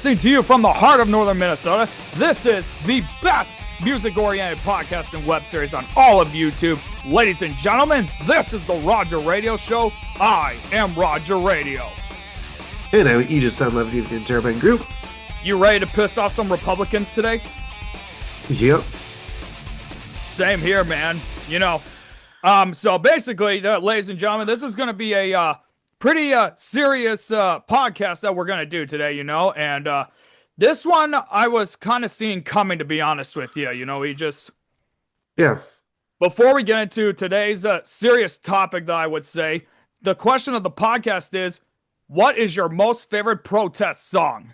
Broadcasting to you from the heart of northern Minnesota, this is the best music-oriented podcast and web series on all of YouTube. Ladies and gentlemen, this is the Roger Radio Show. I am Roger Radio. And I'm Aegis on Levity of the Intermission Group. You ready to piss off some Republicans today? Yep. Same here, man. You know, so basically, ladies and gentlemen, this is going to be a pretty serious podcast that we're going to do today, you know, and this one I was kind of seeing coming, to be honest with you, you know, Yeah. Before we get into today's serious topic that I would say, the question of the podcast is, what is your most favorite protest song?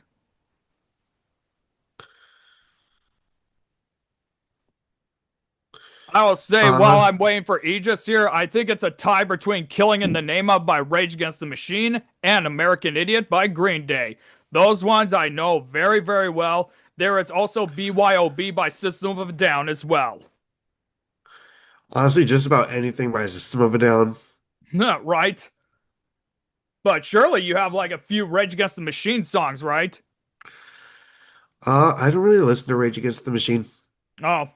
I will say, while I'm waiting for Aegis here, I think it's a tie between Killing in the Name of by Rage Against the Machine and American Idiot by Green Day. Those ones I know very, very well. There is also BYOB by System of a Down as well. Honestly, just about anything by System of a Down. Right? But surely you have like a few Rage Against the Machine songs, right? I don't really listen to Rage Against the Machine. Oh.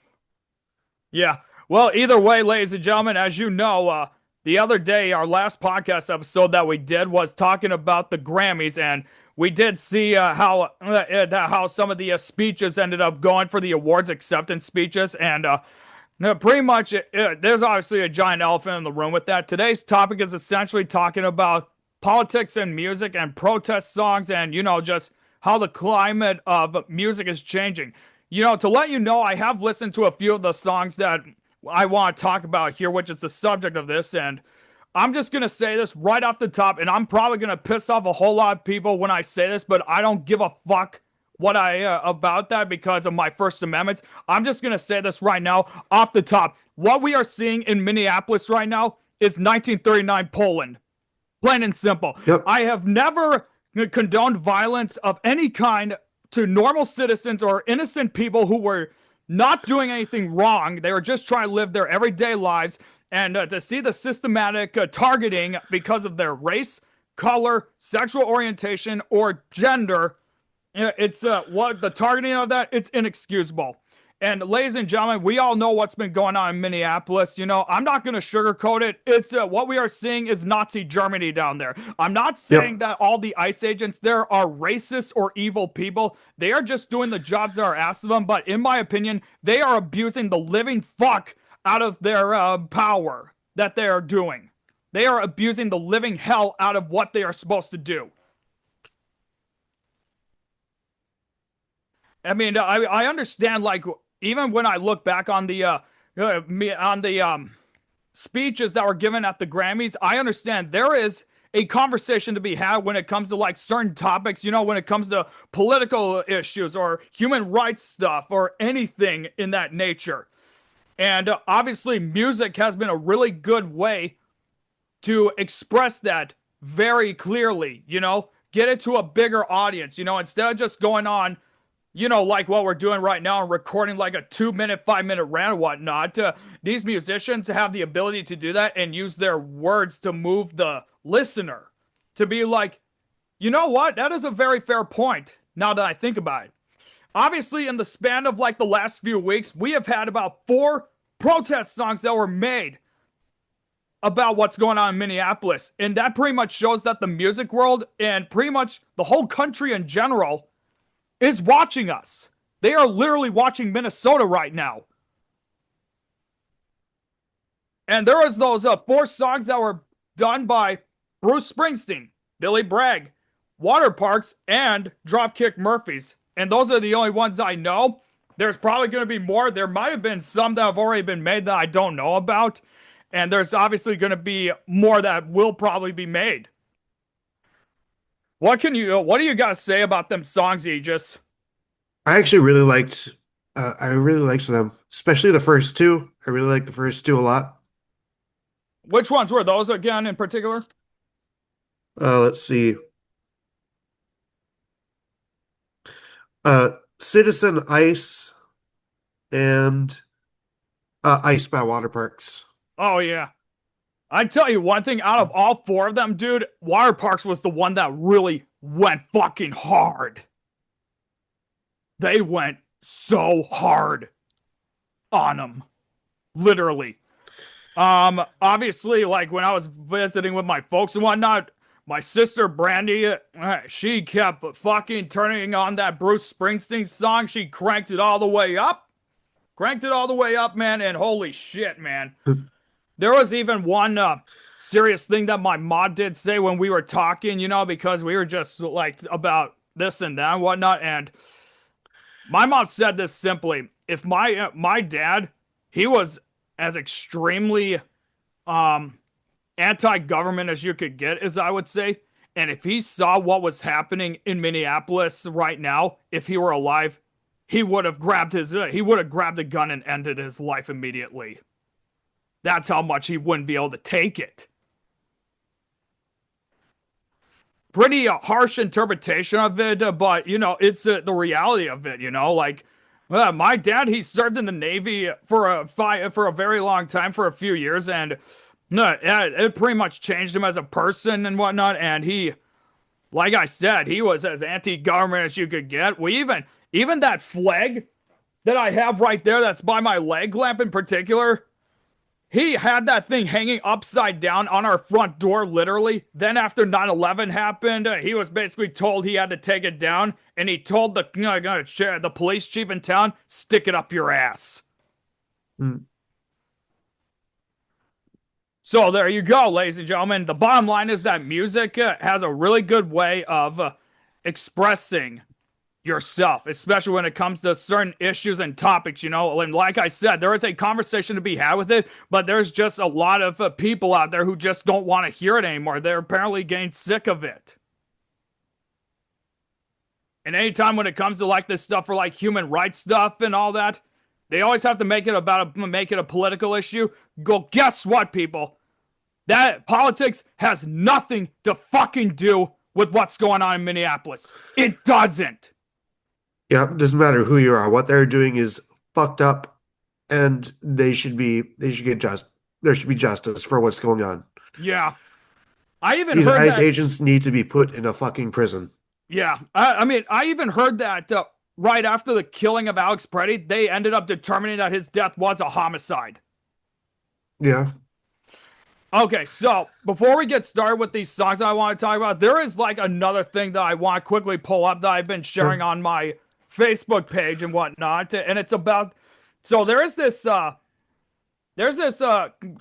Yeah. Well, either way, ladies and gentlemen, as you know, the other day, our last podcast episode that we did was talking about the Grammys, and we did see how some of the speeches ended up going for the awards acceptance speeches, and pretty much there's obviously a giant elephant in the room with that. Today's topic is essentially talking about politics and music and protest songs, and, you know, just how the climate of music is changing. You know, to let you know, I have listened to a few of the songs that I want to talk about here, which is the subject of this, and I'm just going to say this right off the top, and I'm probably going to piss off a whole lot of people when I say this, but I don't give a fuck about that because of my First Amendment. I'm just going to say this right now off the top. What we are seeing in Minneapolis right now is 1939 Poland. Plain and simple. Yep. I have never condoned violence of any kind to normal citizens or innocent people who were not doing anything wrong. They were just trying to live their everyday lives. And to see the systematic targeting because of their race, color, sexual orientation, or gender, it's what the targeting of that, it's inexcusable. And ladies and gentlemen, we all know what's been going on in Minneapolis. You know, I'm not going to sugarcoat it. It's what we are seeing is Nazi Germany down there. I'm not saying that all the ICE agents there are racist or evil people. They are just doing the jobs that are asked of them. But in my opinion, they are abusing the living fuck out of their power that they are doing. They are abusing the living hell out of what they are supposed to do. I mean, I understand, like, even when I look back on the speeches that were given at the Grammys, I understand there is a conversation to be had when it comes to like certain topics, you know, when it comes to political issues or human rights stuff or anything in that nature. And obviously music has been a really good way to express that very clearly, you know, get it to a bigger audience, you know, instead of just going on, you know, like what we're doing right now and recording like a 2-minute, 5-minute rant or whatnot. These musicians have the ability to do that and use their words to move the listener to be like, you know what? That is a very fair point now that I think about it. Obviously, in the span of like the last few weeks, we have had about 4 protest songs that were made about what's going on in Minneapolis. And that pretty much shows that the music world and pretty much the whole country in general is watching us. They are literally watching Minnesota right now. And there was those 4 songs that were done by Bruce Springsteen, Billy Bragg, Waterparks, and Dropkick Murphys. And those are the only ones I know. There's probably going to be more. There might have been some that have already been made that I don't know about. And there's obviously going to be more that will probably be made. What do you guys say about them songs, Aegis? I actually really liked them, especially the first 2. I really liked the first 2 a lot. Which ones were those again in particular? Let's see. Citizen ICE and ICE by Waterparks. Oh, yeah. I tell you one thing, out of all 4 of them, dude, Waterparks was the one that really went fucking hard. they went so hard on him, literally. Obviously, like when I was visiting with my folks and whatnot, my sister Brandy, she kept fucking turning on that Bruce Springsteen song. She cranked it all the way up, man. And holy shit, man, there was even one serious thing that my mom did say when we were talking, because we were just like about this and that and whatnot. And my mom said this simply: if my dad, he was as extremely um anti-government as you could get, as I would say. And if he saw what was happening in Minneapolis right now, if he were alive, he would have grabbed a gun and ended his life immediately. That's how much he wouldn't be able to take it. Pretty harsh interpretation of it, but it's the reality of it. Like my dad, he served in the Navy for a very long time, for a few years, and no, it pretty much changed him as a person and whatnot. And he, like I said, he was as anti-government as you could get. We even that flag that I have right there, that's by my leg lamp in particular. He had that thing hanging upside down on our front door, literally. Then after 9/11 happened, he was basically told he had to take it down, and he told the police chief in town, "Stick it up your ass." Mm. So there you go, ladies and gentlemen. The bottom line is that music has a really good way of expressing yourself, especially when it comes to certain issues and topics, And like I said, there is a conversation to be had with it, but there's just a lot of people out there who just don't want to hear it anymore. They're apparently getting sick of it. And anytime when it comes to like this stuff for like human rights stuff and all that, they always have to make it a political issue. Go, guess what, people? That politics has nothing to fucking do with what's going on in Minneapolis. It doesn't. Yeah, it doesn't matter who you are. What they're doing is fucked up, and they should get there should be justice for what's going on. Yeah. I even These heard ICE that. agents need to be put in a fucking prison. Yeah. I mean, I even heard that right after the killing of Alex Preddy, they ended up determining that his death was a homicide. Yeah. Okay, so before we get started with these songs I want to talk about, there is like another thing that I want to quickly pull up that I've been sharing on my Facebook page and whatnot, and it's about. So there's this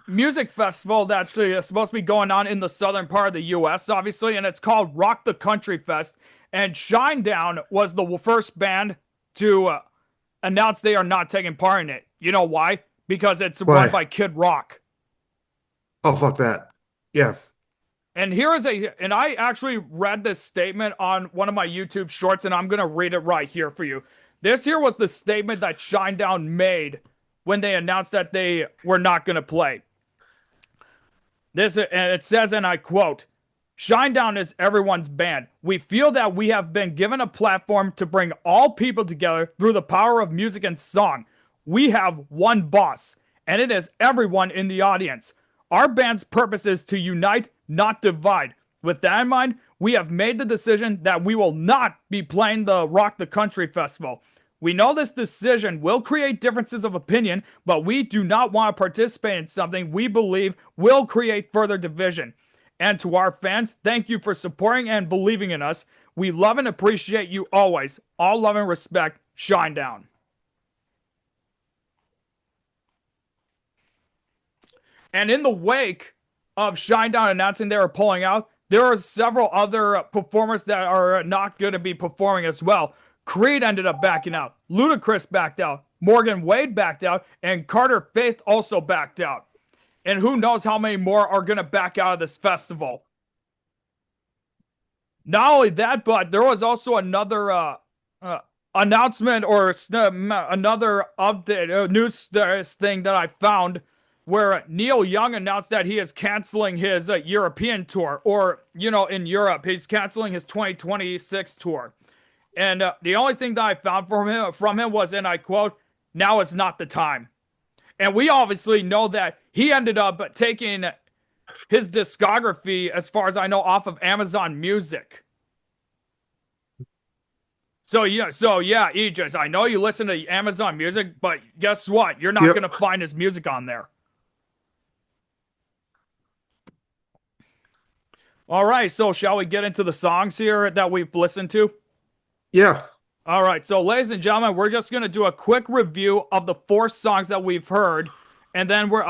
music festival that's supposed to be going on in the southern part of the U.S., obviously, and it's called Rock the Country Fest. And Shinedown was the first band to announce they are not taking part in it. You know why? Because it's run by Kid Rock. Oh, fuck that. Yeah. And and I actually read this statement on one of my YouTube shorts, and I'm going to read it right here for you. This here was the statement that Shinedown made when they announced that they were not going to play. And it says, and I quote, "Shinedown is everyone's band. We feel that we have been given a platform to bring all people together through the power of music and song. We have one boss, and it is everyone in the audience. Our band's purpose is to unite, not divide. With that in mind, we have made the decision that we will not be playing the Rock the Country Festival. We know this decision will create differences of opinion, but we do not want to participate in something we believe will create further division. And to our fans, thank you for supporting and believing in us. We love and appreciate you always. All love and respect, Shinedown." And in the wake of Shinedown announcing they were pulling out, there are several other performers that are not going to be performing as well. Creed ended up backing out. Ludacris backed out. Morgan Wade backed out. And Carter Faith also backed out. And who knows how many more are going to back out of this festival. Not only that, but there was also another announcement or another update, news thing that I found, where Neil Young announced that he is canceling his European tour, or, in Europe, he's canceling his 2026 tour. And the only thing that I found from him was, and I quote, "Now is not the time." And we obviously know that he ended up taking his discography, as far as I know, off of Amazon Music. So yeah, Aegis. I know you listen to Amazon Music, but guess what? You're not gonna Yep. find his music on there. All right, so shall we get into the songs here that we've listened to? Yeah. All right, so ladies and gentlemen, we're just gonna do a quick review of the four songs that we've heard, and then we're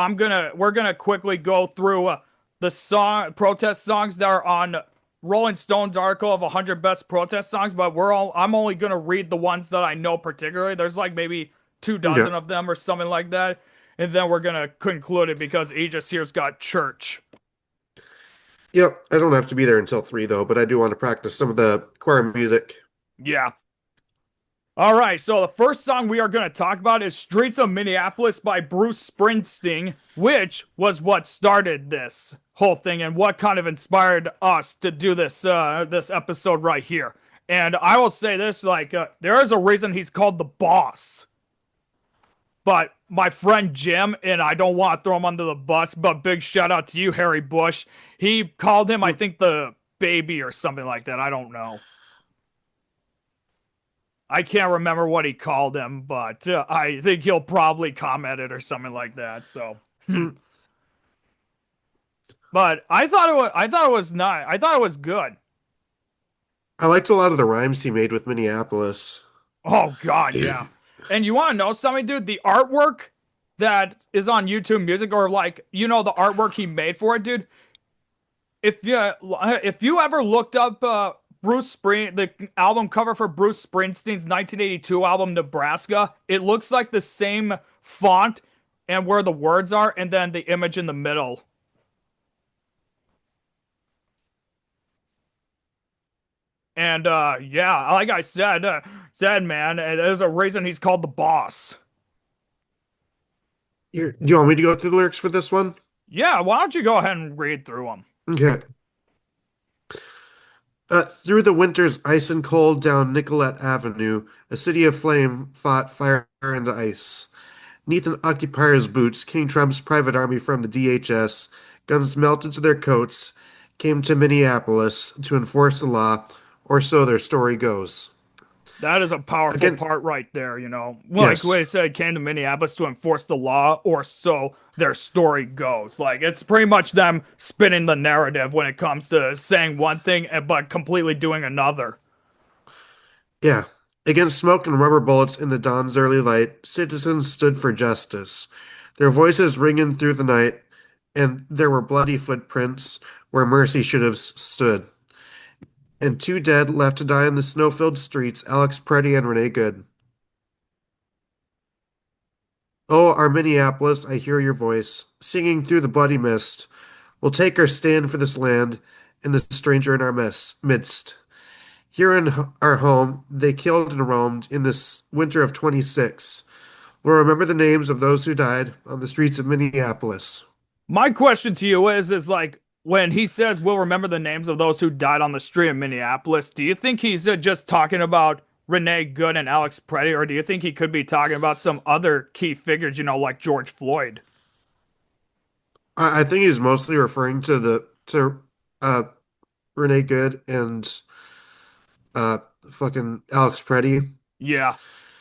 gonna quickly go through the song protest songs that are on Rolling Stone's article of 100 best protest songs. But I'm only gonna read the ones that I know particularly. There's like maybe 2 dozen Yeah. of them or something like that, and then we're gonna conclude it because Aegis here's got church. Yep. I don't have to be there until 3 though, but I do want to practice some of the choir music. Yeah. All right, so the first song we are going to talk about is Streets of Minneapolis by Bruce Springsteen, which was what started this whole thing and what kind of inspired us to do this episode right here. And I will say this, like there is a reason he's called the boss. But my friend Jim, and I don't want to throw him under the bus, but big shout out to you, Harry Bush. He called him, I think, the baby or something like that. I don't know. I can't remember what he called him, but I think he'll probably comment it or something like that. So, Mm, but I thought it was not. I thought it was good. I liked a lot of the rhymes he made with Minneapolis. Oh God, yeah. And you want to know something, dude? The artwork that is on YouTube Music, or like the artwork he made for it, dude. If you ever looked up the album cover for Bruce Springsteen's 1982 album Nebraska, it looks like the same font and where the words are, and then the image in the middle. And yeah, like I said, man, there's a reason he's called the boss. Here, do you want me to go through the lyrics for this one? Yeah, why don't you go ahead and read through them? Okay. Through the winter's ice and cold down Nicollet Avenue, a city of flame fought fire and ice. Neath an occupier's boots, King Trump's private army from the DHS, guns melted to their coats, came to Minneapolis to enforce the law, or so their story goes. That is a powerful Again, part right there, you know. Like yes. we said, came to Minneapolis to enforce the law, or so their story goes. Like it's pretty much them spinning the narrative when it comes to saying one thing but completely doing another. Yeah. Against smoke and rubber bullets in the dawn's early light, citizens stood for justice, their voices ringing through the night, and there were bloody footprints where mercy should have stood. And 2 dead left to die in the snow-filled streets, Alex Preddy and Renee Good. Oh, our Minneapolis, I hear your voice, singing through the bloody mist. We'll take our stand for this land and the stranger in our midst. Here in our home, they killed and roamed in this winter of 26. We'll remember the names of those who died on the streets of Minneapolis. My question to you is like when he says we'll remember the names of those who died on the street in Minneapolis, do you think he's just talking about Renee Good and Alex Preddy, or do you think he could be talking about some other key figures, like George Floyd? I think he's mostly referring to uh Renee Good and uh fucking Alex Preddy, Yeah.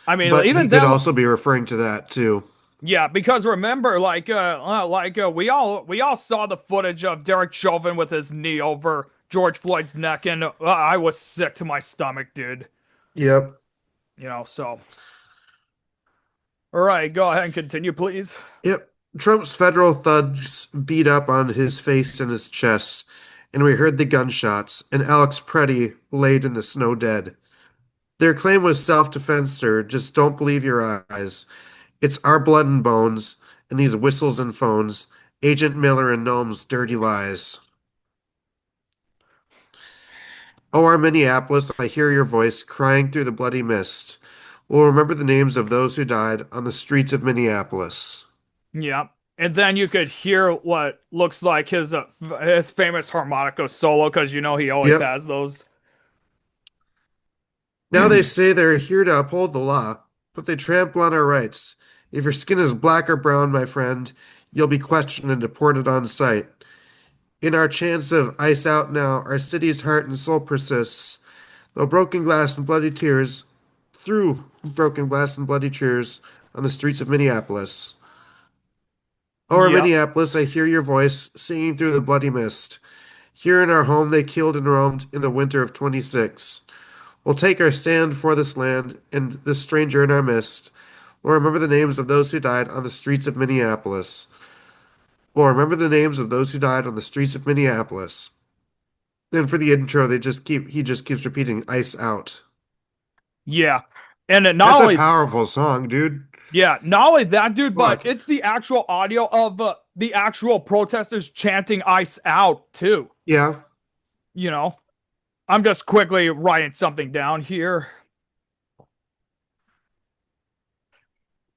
I mean, but he even could them. also be referring to that too. Yeah, because remember, we all saw the footage of Derek Chauvin with his knee over George Floyd's neck, and I was sick to my stomach, dude. Yep. So all right, go ahead and continue, please. Yep. Trump's federal thugs beat up on his face and his chest, and we heard the gunshots, and Alex Preddy laid in the snow dead. Their claim was self-defense, sir. Just don't believe your eyes. It's our blood and bones, and these whistles and phones, Agent Miller and Gnome's dirty lies. Oh, our Minneapolis, I hear your voice crying through the bloody mist. We'll remember the names of those who died on the streets of Minneapolis. Yeah. And then you could hear what looks like his famous harmonica solo, because he always Yep. has those. Now they say they're here to uphold the law, but they trample on our rights. If your skin is black or brown, my friend, you'll be questioned and deported on sight. In our chance of ice out now, our city's heart and soul persists. Though broken glass and bloody tears, through broken glass and bloody tears on the streets of Minneapolis. O'er Yep. Minneapolis, I hear your voice singing through the bloody mist. Here in our home, they killed and roamed in the winter of 26. We'll take our stand for this land and this stranger in our midst. We'll remember the names of those who died on the streets of Minneapolis. We'll remember the names of those who died on the streets of Minneapolis. Then for the intro, he just keeps repeating "ice out." Yeah. And it That's not a only powerful song, dude. Yeah, not only that, dude, but Fuck. it's the actual audio of the actual protesters chanting "Ice out" too. Yeah. You know, I'm just quickly writing something down here.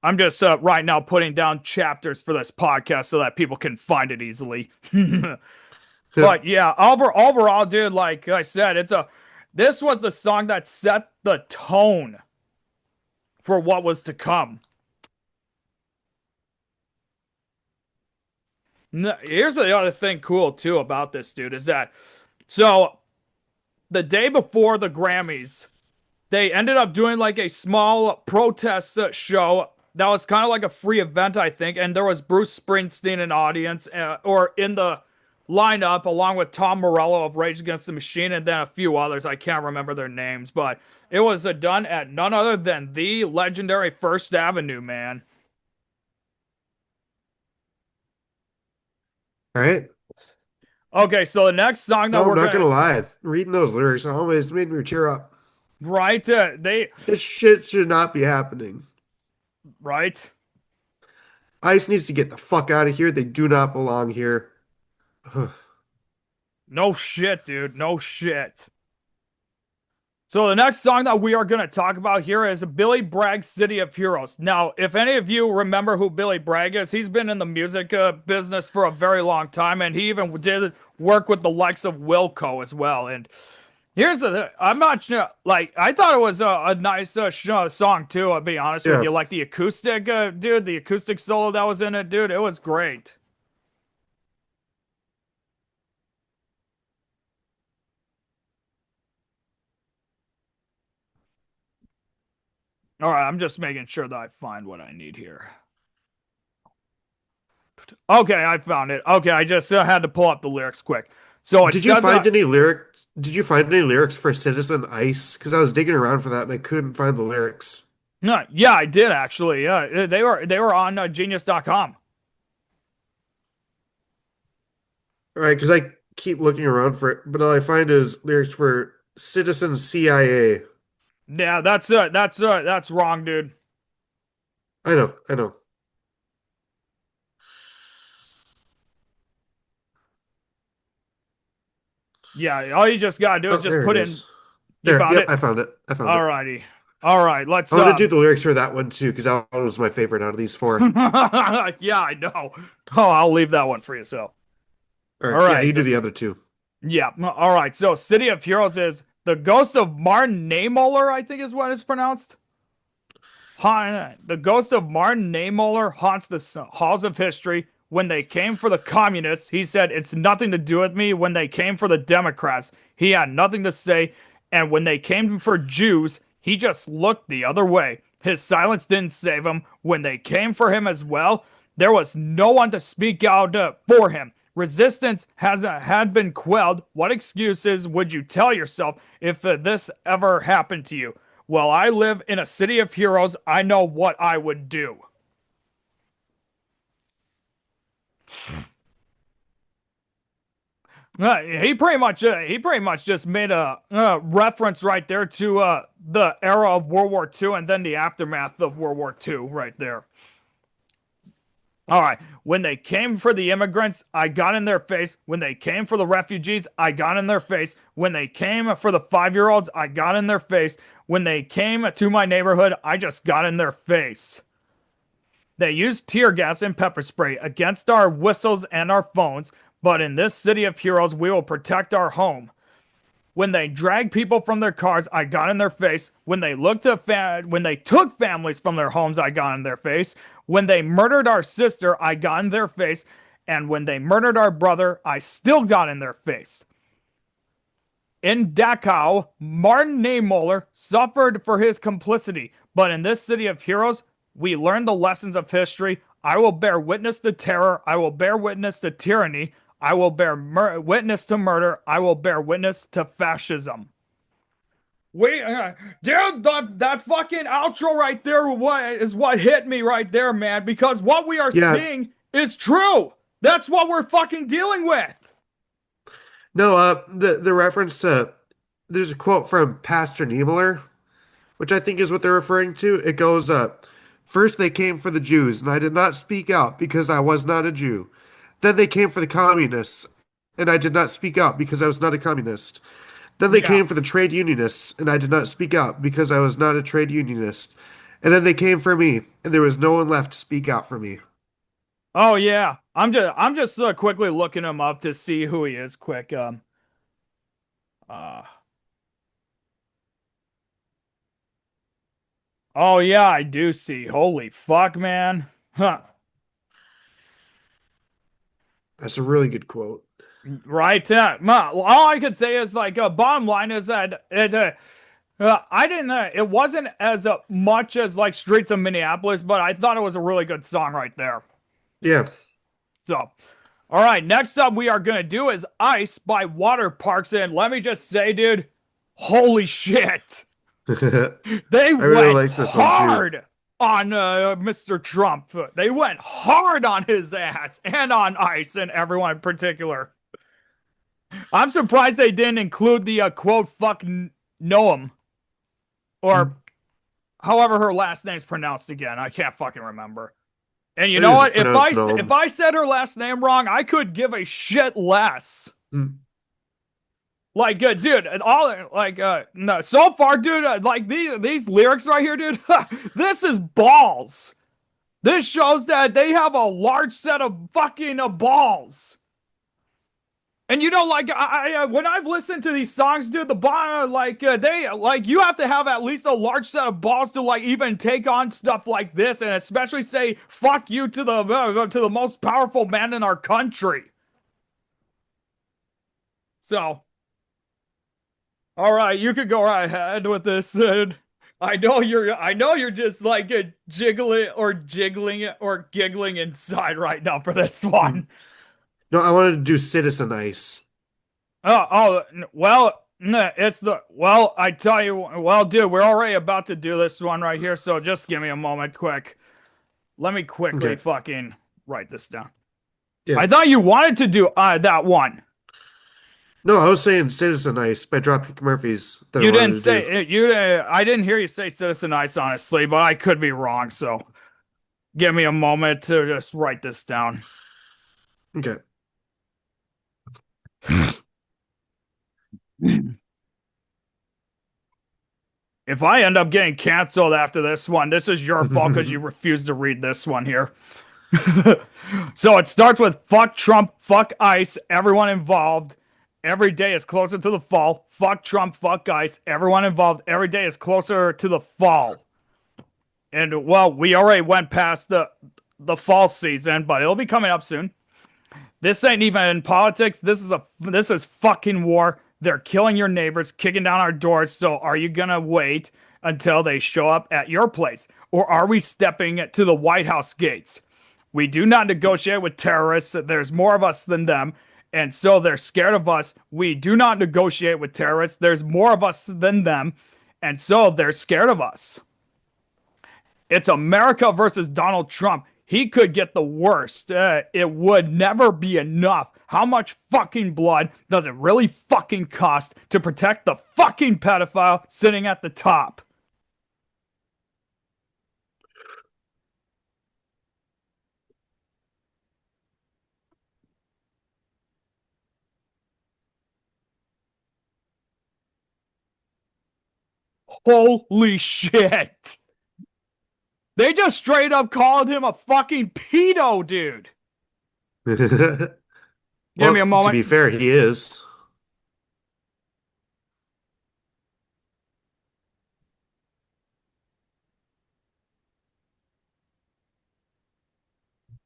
I'm just right now putting down chapters for this podcast so that people can find it easily. But yeah, overall, dude, like I said, this was the song that set the tone for what was to come. Here's the other thing cool too about this, dude, is that so the day before the Grammys, they ended up doing like a small protest show that was kind of like a free event, I think, and there was Bruce Springsteen in audience or in the lineup along with Tom Morello of Rage Against the Machine and then a few others. I can't remember their names, but it was done at none other than the legendary First Avenue, man. All right. Okay, so the next song that No, I'm we're not gonna gonna lie. Reading those lyrics always made me cheer up. right, they This shit should not be happening. right. ICE needs to get the fuck out of here. They do not belong here. Ugh. No shit, dude. No shit. So the next song that we are going to talk about here is Billy Bragg's City of Heroes. Now, if any of you remember who Billy Bragg is, he's been in the music business for a very long time, and he even did work with the likes of Wilco as well. And here's the I'm not sure, like, I thought it was a nice song, too, I'll be honest with Yeah. you. Like, the acoustic, dude, the acoustic solo that was in it, dude, it was great. All right, I'm just making sure that I find what I need here. Okay, I found it. Okay, I just had to pull up the lyrics quick. So it Did you says, find any lyrics? Did you find any lyrics for Citizen Ice? Because I was digging around for that and I couldn't find the lyrics. no, yeah, I did actually. Yeah, they were on Genius.com. All right, because I keep looking around for it, but all I find is lyrics for Citizen CIA. Yeah, that's wrong, dude. I know, I know. Yeah, all you just gotta do is Oh, just there it put in. is. You There, found yep, it. I found it. I found it. Alrighty, all right. Let's I'm gonna do the lyrics for that one too, because that one was my favorite out of these four. yeah, I know. Oh, I'll leave that one for yourself. All All right, yeah, right, you do just the other two. yeah. All right. So, City of Heroes is the ghost of Martin Naymoller, I think is what it's pronounced. The ghost of Martin Naymoller haunts the halls of history. When they came for the communists, he said, "It's nothing to do with me." When they came for the Democrats, he had nothing to say. And when they came for Jews, he just looked the other way. His silence didn't save him. When they came for him as well, there was no one to speak out for him. Resistance had been quelled. What excuses would you tell yourself if this ever happened to you? Well, I live in a city of heroes. I know what I would do. He pretty much just made a reference right there to the era of World War II and then the aftermath of World War II right there. All right. When they came for the immigrants, I got in their face. When they came for the refugees, I got in their face. When they came for the 5-year-olds, I got in their face. When they came to my neighborhood, I just got in their face. They used tear gas and pepper spray against our whistles and our phones, but in this city of heroes, we will protect our home. When they dragged people from their cars, I got in their face. When they when they took families from their homes, I got in their face. When they murdered our sister, I got in their face. And when they murdered our brother, I still got in their face. In Dachau, Martin Niemöller suffered for his complicity, but in this city of heroes, we learn the lessons of history. I will bear witness to terror. I will bear witness to tyranny. I will bear witness to murder. I will bear witness to fascism. Wait, dude, that fucking outro right there what hit me right there, man, because what we are Yeah. seeing is true. That's what we're fucking dealing with. No, the reference to there's a quote from Pastor Niemöller, which I think is what they're referring to. It goes, first they came for the Jews, and I did not speak out because I was not a Jew. Then they came for the communists, and I did not speak out because I was not a communist. Then they Yeah. came for the trade unionists, and I did not speak out because I was not a trade unionist. And then they came for me, and there was no one left to speak out for me. Oh yeah. I'm just quickly looking him up to see who he is. Quick. Uh. Oh yeah, I do see. Holy fuck, man. Huh. That's a really good quote. Right. All I could say is like, bottom line is that I didn't. It wasn't as much as like Streets of Minneapolis, but I thought it was a really good song right there. Yeah. So, all right. Next up, we are gonna do is "Ice" by Waterparks, and let me just say, dude, holy shit, I they really went liked this one too. hard on Mr. Trump. They went hard on his ass and on Ice and everyone in particular. I'm surprised they didn't include the quote "fuck Noam" or however her last name's pronounced again. I can't fucking remember. And you I think know it's what? just If pronounced if gnome. I said her last name wrong, I could give a shit less. Mm. Like, dude, all like, no, so far, dude, like these lyrics right here, dude, this is balls. This shows that they have a large set of fucking balls. And you know, like when I've listened to these songs, dude, the bar they like you have to have at least a large set of balls to like even take on stuff like this, and especially say "fuck you" to the most powerful man in our country. So, all right, you could go right ahead with this. I know you're just like jiggling it or giggling inside right now for this Mm. one. No, I wanted to do Citizen Ice. Well, it's the well. I tell you, well, dude, we're already about to do this one right here, so just give me a moment, quick. Let me quickly Okay. fucking write this down. Yeah. I thought you wanted to do that one. No, I was saying Citizen Ice by Dropkick Murphys that I You wanted didn't to do. say you. I didn't hear you say Citizen Ice, honestly, but I could be wrong. So give me a moment to just write this down. Okay. If I end up getting canceled after this one, this is your fault because you refused to read this one here. So it starts with "fuck Trump, fuck ICE, everyone involved. Every day is closer to the fall. Fuck Trump, fuck ICE, everyone involved. Every day is closer to the fall." And well, we already went past the fall season, but it'll be coming up soon. "This ain't even in politics. This is fucking war. They're killing your neighbors, kicking down our doors. So are you gonna wait until they show up at your place, or are we stepping to the White House gates? We do not negotiate with terrorists. There's more of us than them, and so they're scared of us. We do not negotiate with terrorists. There's more of us than them, and so they're scared of us. It's America versus Donald Trump. He could get the worst. It would never be enough. How much fucking blood does it really fucking cost to protect the fucking pedophile sitting at the top?" Holy shit. They just straight up called him a fucking pedo, dude. Give me a Well, to moment. be fair, he is.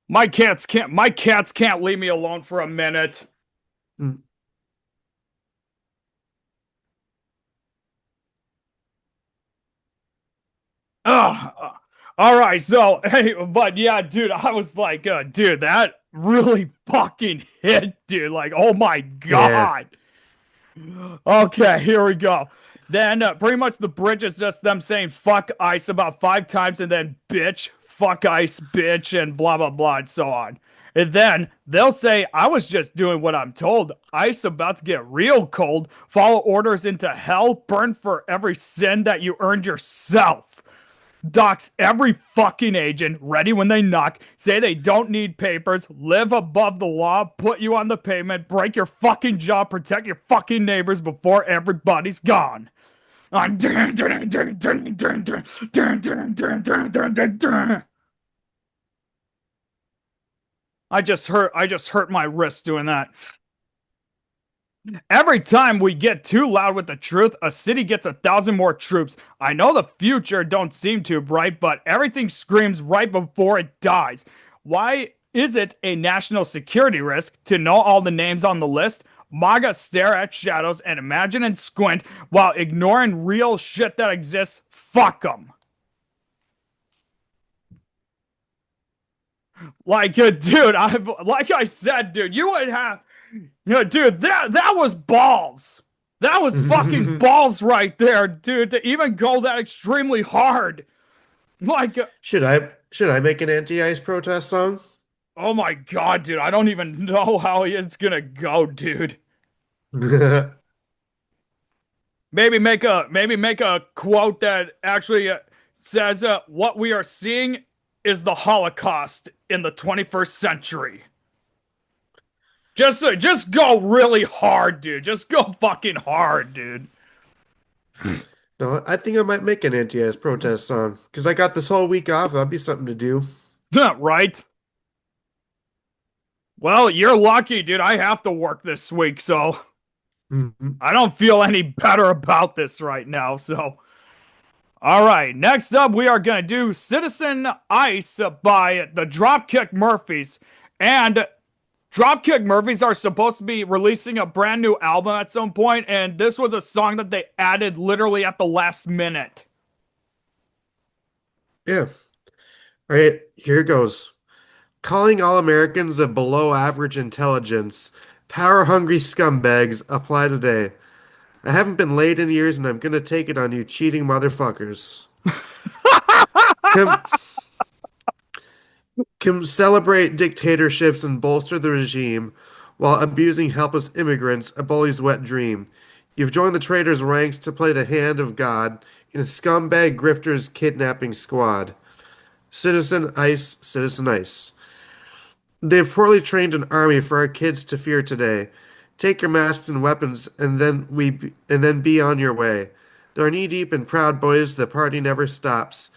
My cats can't leave me alone for a minute. Mm. All right. So, hey, but yeah, dude, I was like, dude, that really fucking hit, dude. Like, oh my Yeah. God. Okay, here we go. Then pretty much the bridge is just them saying fuck ICE about 5 times and then bitch, fuck ICE, bitch, and blah, blah, blah, and so on. And then they'll say, I was just doing what I'm told. ICE about to get real cold. Follow orders into hell. Burn for every sin that you earned yourself. Dox every fucking agent, ready when they knock, say they don't need papers, live above the law, put you on the pavement, break your fucking jaw, protect your fucking neighbors before everybody's gone. I just hurt my wrist doing that. Every time we get too loud with the truth, a city gets 1,000 more troops. I know the future don't seem too bright, but everything screams right before it dies. Why is it a national security risk to know all the names on the list? MAGA stare at shadows and imagine and squint while ignoring real shit that exists. Fuck them. Like, dude, like I said, dude, you would have. Yeah, dude, that was balls. That was fucking balls right there, dude, to even go that extremely hard. Like, Should I make an anti-ICE protest song? oh my God, dude, I don't even know how it's gonna go, dude. Maybe make a quote that actually says what we are seeing is the Holocaust in the 21st century. Just go really hard, dude. Just go fucking hard, dude. No, I think I might make an anti-ICE protest song because I got this whole week off. That'd be something to do. Right? Well, you're lucky, dude. I have to work this week, so Mhm. I don't feel any better about this right now. So, all right. Next up, we are gonna do Citizen Ice by the Dropkick Murphys, and Dropkick Murphys are supposed to be releasing a brand new album at some point, and this was a song that they added literally at the last minute. Yeah. All right, here goes. Calling all Americans of below average intelligence, power-hungry scumbags, apply today. I haven't been late in years and I'm gonna take it on you cheating motherfuckers. Come, come celebrate dictatorships and bolster the regime while abusing helpless immigrants, a bully's wet dream. You've joined the traitors' ranks to play the hand of God in a scumbag grifters kidnapping squad. Citizen ICE, Citizen ICE. They've poorly trained an army for our kids to fear today. Take your masks and weapons and then be on your way. They're knee deep in Proud Boys, the party never stops.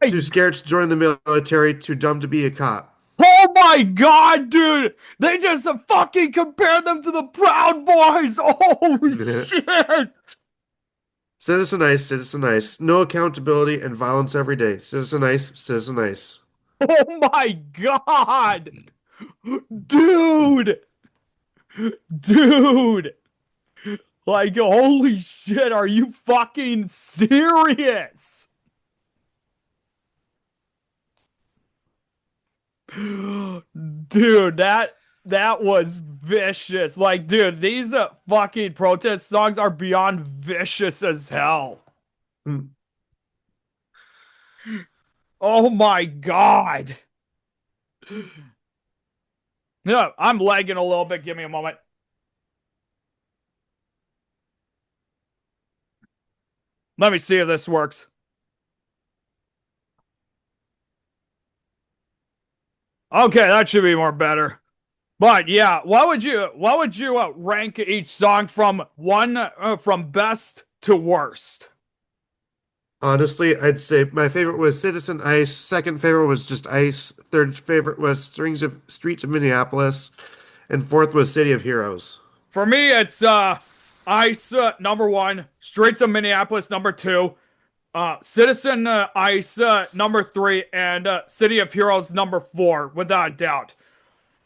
Too scared to join the military, too dumb to be a cop. Oh my God, dude! They just fucking compared them to the Proud Boys! Holy shit! Citizen ICE, Citizen ICE. No accountability and violence every day. Citizen ICE, Citizen ICE. Oh my God! Dude! Dude! Like, holy shit, are you fucking serious? Dude, that was vicious. Like, dude, these fucking protest songs are beyond vicious as hell. Hmm. Oh my God. Yeah, I'm lagging a little bit. Give me a moment. Let me see if this works. Okay, that should be more better. But yeah, what would you rank each song from best to worst? Honestly, I'd say my favorite was Citizen ICE. Second favorite was just ICE. Third favorite was Streets of Minneapolis. And fourth was City of Heroes. For me, it's Ice number one, Streets of Minneapolis number two, Citizen Ice number three, and City of Heroes number four, without a doubt.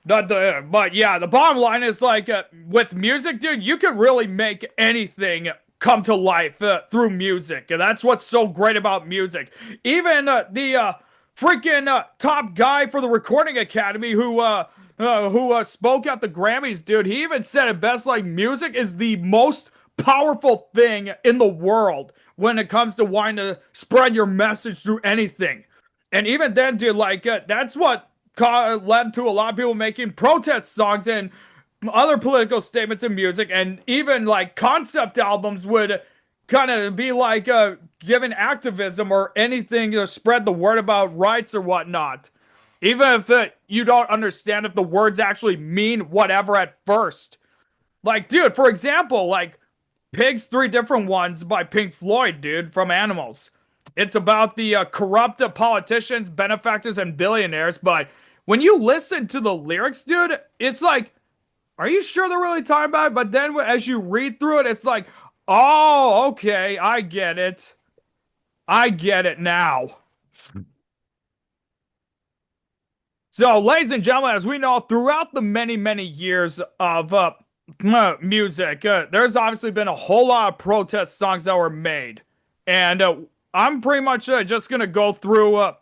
But yeah, the bottom line is like with music, dude, you can really make anything come to life through music. And that's what's so great about music. Even the freaking top guy for the Recording Academy who spoke at the Grammys, dude, he even said it best, like, music is the most powerful thing in the world when it comes to wanting to spread your message through anything. And even then, dude, like, that's what led to a lot of people making protest songs and other political statements in music, and even like concept albums would kind of be like giving activism or anything to spread the word about rights or whatnot. Even if you don't understand if the words actually mean whatever at first. Like, dude, for example, like Pigs, Three Different Ones by Pink Floyd, dude, from Animals. It's about the corrupt politicians, benefactors, and billionaires. But when you listen to the lyrics, dude, it's like, are you sure they're really talking about it? But then as you read through it, it's like, oh, okay, I get it. I get it now. So, ladies and gentlemen, as we know, throughout the many, many years of music, there's obviously been a whole lot of protest songs that were made. And I'm pretty much just going to go through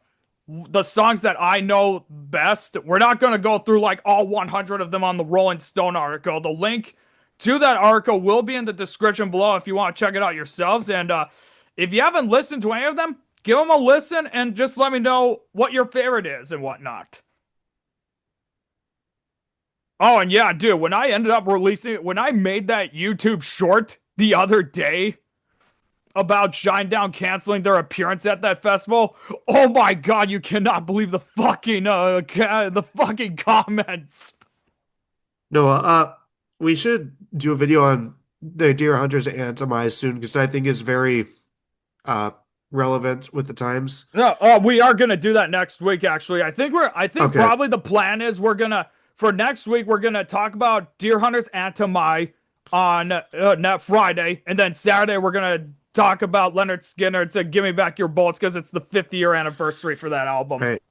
the songs that I know best. We're not going to go through like all 100 of them on the Rolling Stone article. The link to that article will be in the description below if you want to check it out yourselves. And if you haven't listened to any of them, give them a listen and just let me know what your favorite is and whatnot. Oh, and yeah, dude, when I ended up when I made that YouTube short the other day about Shinedown canceling their appearance at that festival, oh my god, you cannot believe the fucking comments. No, we should do a video on the Deer Hunters Anti soon because I think it's very uh relevant with the times. No, we are gonna do that next week. Actually, I think Okay. probably the plan is for next week we're gonna talk about Deer Hunters Anti on Friday, and then Saturday we're gonna talk about Leonard Skinner's "Give Me Back Your Bullets" because it's the 50-year anniversary for that album. Right.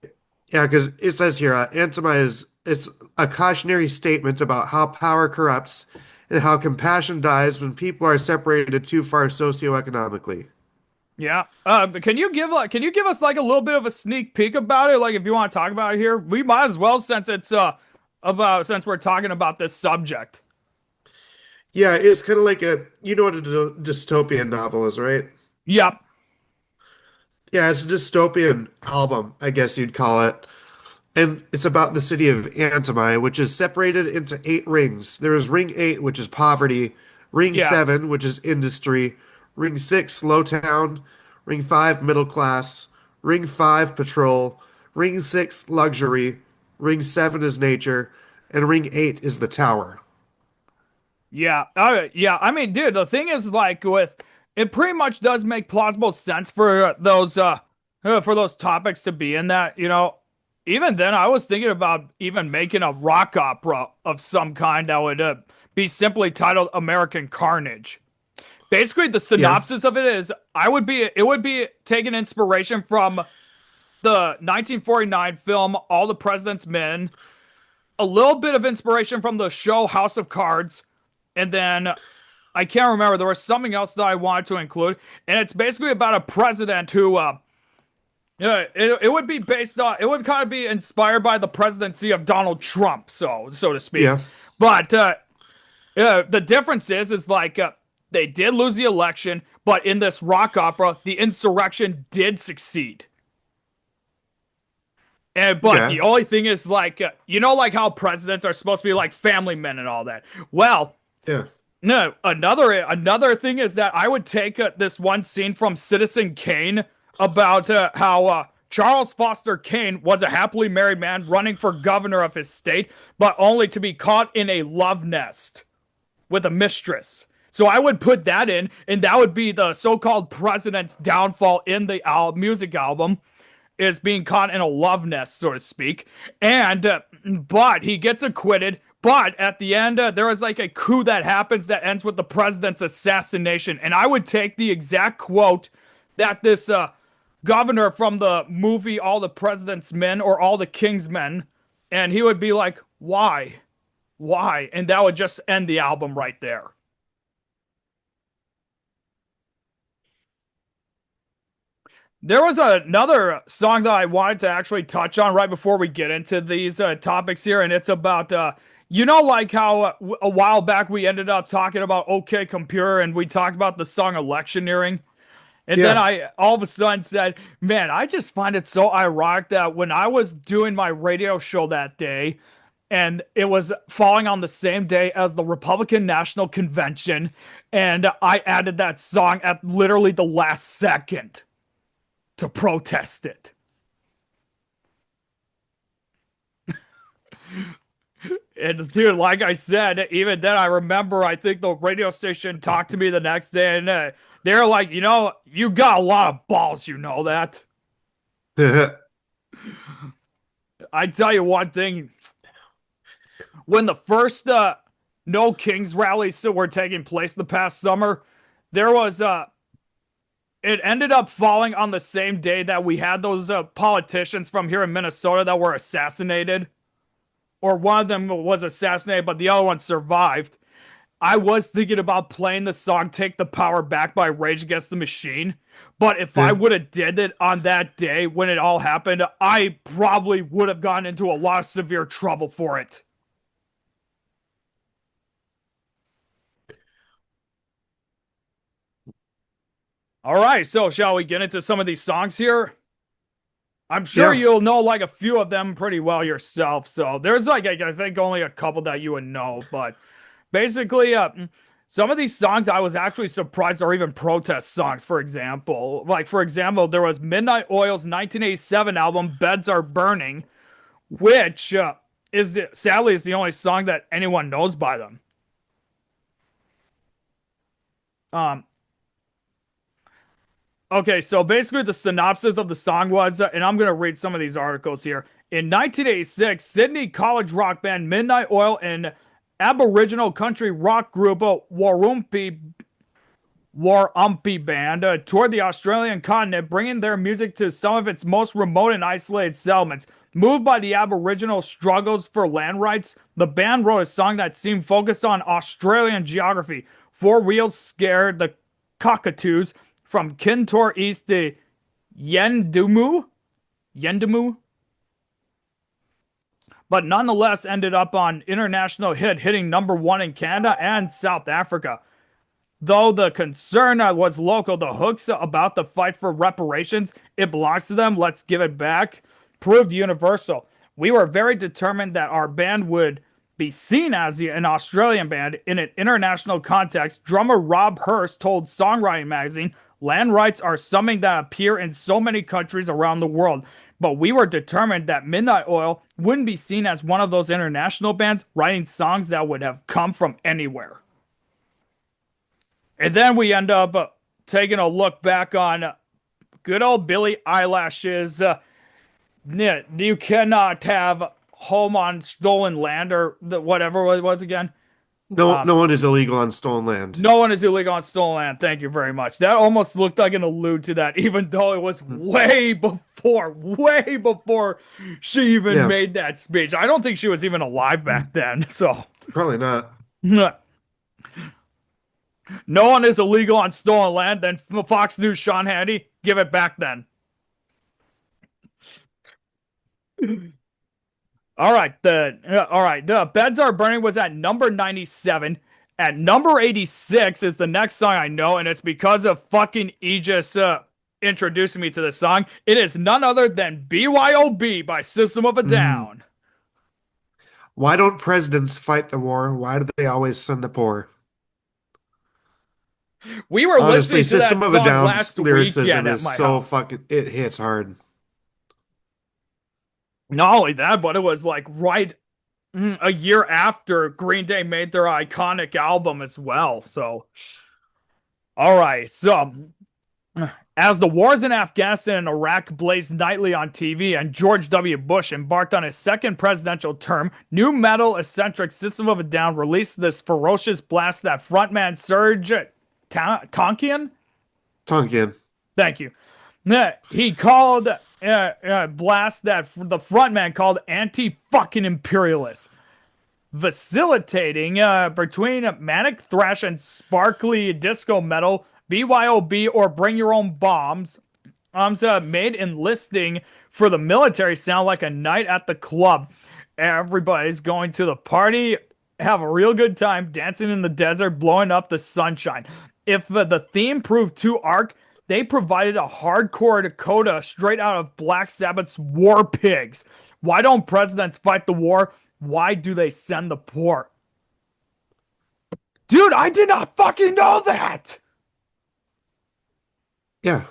Yeah, because it says here, Anthem is it's a cautionary statement about how power corrupts and how compassion dies when people are separated too far socioeconomically. Yeah. Can you give us like a little bit of a sneak peek about it? Like if you want to talk about it here, we might as well since since we're talking about this subject. Yeah, it's kind of like you know what a dystopian novel is, right? Yep. Yeah, it's a dystopian album, I guess you'd call it. And it's about the city of Antimai, which is separated into 8 rings. There is Ring 8, which is poverty, Ring Yeah. 7, which is industry, Ring 6, low town, Ring 5, middle class, Ring 5, patrol, Ring 6, luxury, Ring 7 is nature, and Ring 8 is the tower. Yeah. Yeah. I mean, dude, the thing is like with it pretty much does make plausible sense for those topics to be in that, you know. Even then I was thinking about even making a rock opera of some kind that would be simply titled American Carnage. Basically the Yeah, synopsis of it is it would be taking inspiration from the 1949 film All the President's Men, a little bit of inspiration from the show House of Cards, and then I can't remember. There was something else that I wanted to include, and it's basically about a president who, yeah, it would be based on, it would kind of be inspired by the presidency of Donald Trump, so to speak. yeah, But the difference is like they did lose the election, but in this rock opera, the insurrection did succeed. And but okay, the only thing is like you know like how presidents are supposed to be like family men and all that. Well, yeah, no, another thing is that I would take this one scene from Citizen Kane about how Charles Foster Kane was a happily married man running for governor of his state, but only to be caught in a love nest with a mistress. So I would put that in, and that would be the so-called president's downfall in the music album, is being caught in a love nest, so to speak. And but he gets acquitted. But at the end, there is like a coup that happens that ends with the president's assassination. And I would take the exact quote that this governor from the movie All the President's Men or All the King's Men, and he would be like, "Why, why?" And that would just end the album right there. There was another song that I wanted to actually touch on right before we get into these topics here, and it's about like how a while back we ended up talking about OK Computer, and we talked about the song Electioneering. And then Yeah. I all of a sudden said, man, I just find it so ironic that when I was doing my radio show that day, and it was falling on the same day as the Republican National Convention, and I added that song at literally the last second to protest it. And dude, like I said, even then, I remember I think the radio station talked to me the next day, and they're like, you got a lot of balls, you know that. I tell you one thing, when the first No Kings rallies were taking place the past summer, there was it ended up falling on the same day that we had those politicians from here in Minnesota that were assassinated. Or one of them was assassinated, but the other one survived. I was thinking about playing the song Take the Power Back by Rage Against the Machine. But if I would have did it on that day when it all happened, I probably would have gotten into a lot of severe trouble for it. All right, so shall we get into some of these songs here? I'm sure Yeah. you'll know like a few of them pretty well yourself. So there's like I think only a couple that you would know, but basically, some of these songs I was actually surprised are even protest songs. For example, there was Midnight Oil's 1987 album "Beds Are Burning," which sadly is the only song that anyone knows by them. Um, Okay, so basically the synopsis of the song was, and I'm going to read some of these articles here. In 1986, Sydney college rock band Midnight Oil and Aboriginal country rock group Warumpi Band toured the Australian continent, bringing their music to some of its most remote and isolated settlements. Moved by the Aboriginal struggles for land rights, the band wrote a song that seemed focused on Australian geography. Four Wheels scared the cockatoos from Kintor East to Yendumu, but nonetheless ended up on international hit, hitting #1 in Canada and South Africa. Though the concern was local, the hooks about the fight for reparations, it belongs to them, let's give it back, proved universal. We were very determined that our band would be seen as an Australian band in an international context. Drummer Rob Hurst told Songwriting Magazine, land rights are something that appear in so many countries around the world, but we were determined that Midnight Oil wouldn't be seen as one of those international bands writing songs that would have come from anywhere. And then we end up taking a look back on good old Billie Eilish's You Cannot Have Home on Stolen Land, or whatever it was again. No, no one is illegal on stolen land. No one is illegal on stolen land. Thank you very much. That almost looked like an allude to that, even though it was way before she even made that speech. I don't think she was even alive back then. So Probably not. no one is illegal on stolen land. Then Fox News Sean Hannity, give it back then. All right, the Beds Are Burning was at number 97. At number 86 is the next song I know, and it's because of fucking Aegis introducing me to the song. It is none other than BYOB by System of a Down. Why don't presidents fight the war? Why do they always send the poor? We were Honestly, listening to System that of a song Down's last lyricism weekend at is my so house. fucking, it hits hard. Not only that, but it was like right a year after Green Day made their iconic album as well. So, all right. So, as the wars in Afghanistan and Iraq blazed nightly on TV and George W. Bush embarked on his second presidential term, new metal eccentric System of a Down released this ferocious blast that frontman Serge Tankian? Tonkin. Thank you. He called blast that the frontman called anti-fucking imperialist, vacillating between manic thrash and sparkly disco metal, BYOB or Bring Your Own Bombs. made enlisting for the military sound like a night at the club. Everybody's going to the party, have a real good time, dancing in the desert, blowing up the sunshine. If the theme proved too arc, they provided a hardcore Dakota straight out of Black Sabbath's War Pigs. Why don't presidents fight the war? Why do they send the poor? Dude, I did not fucking know that! Yeah.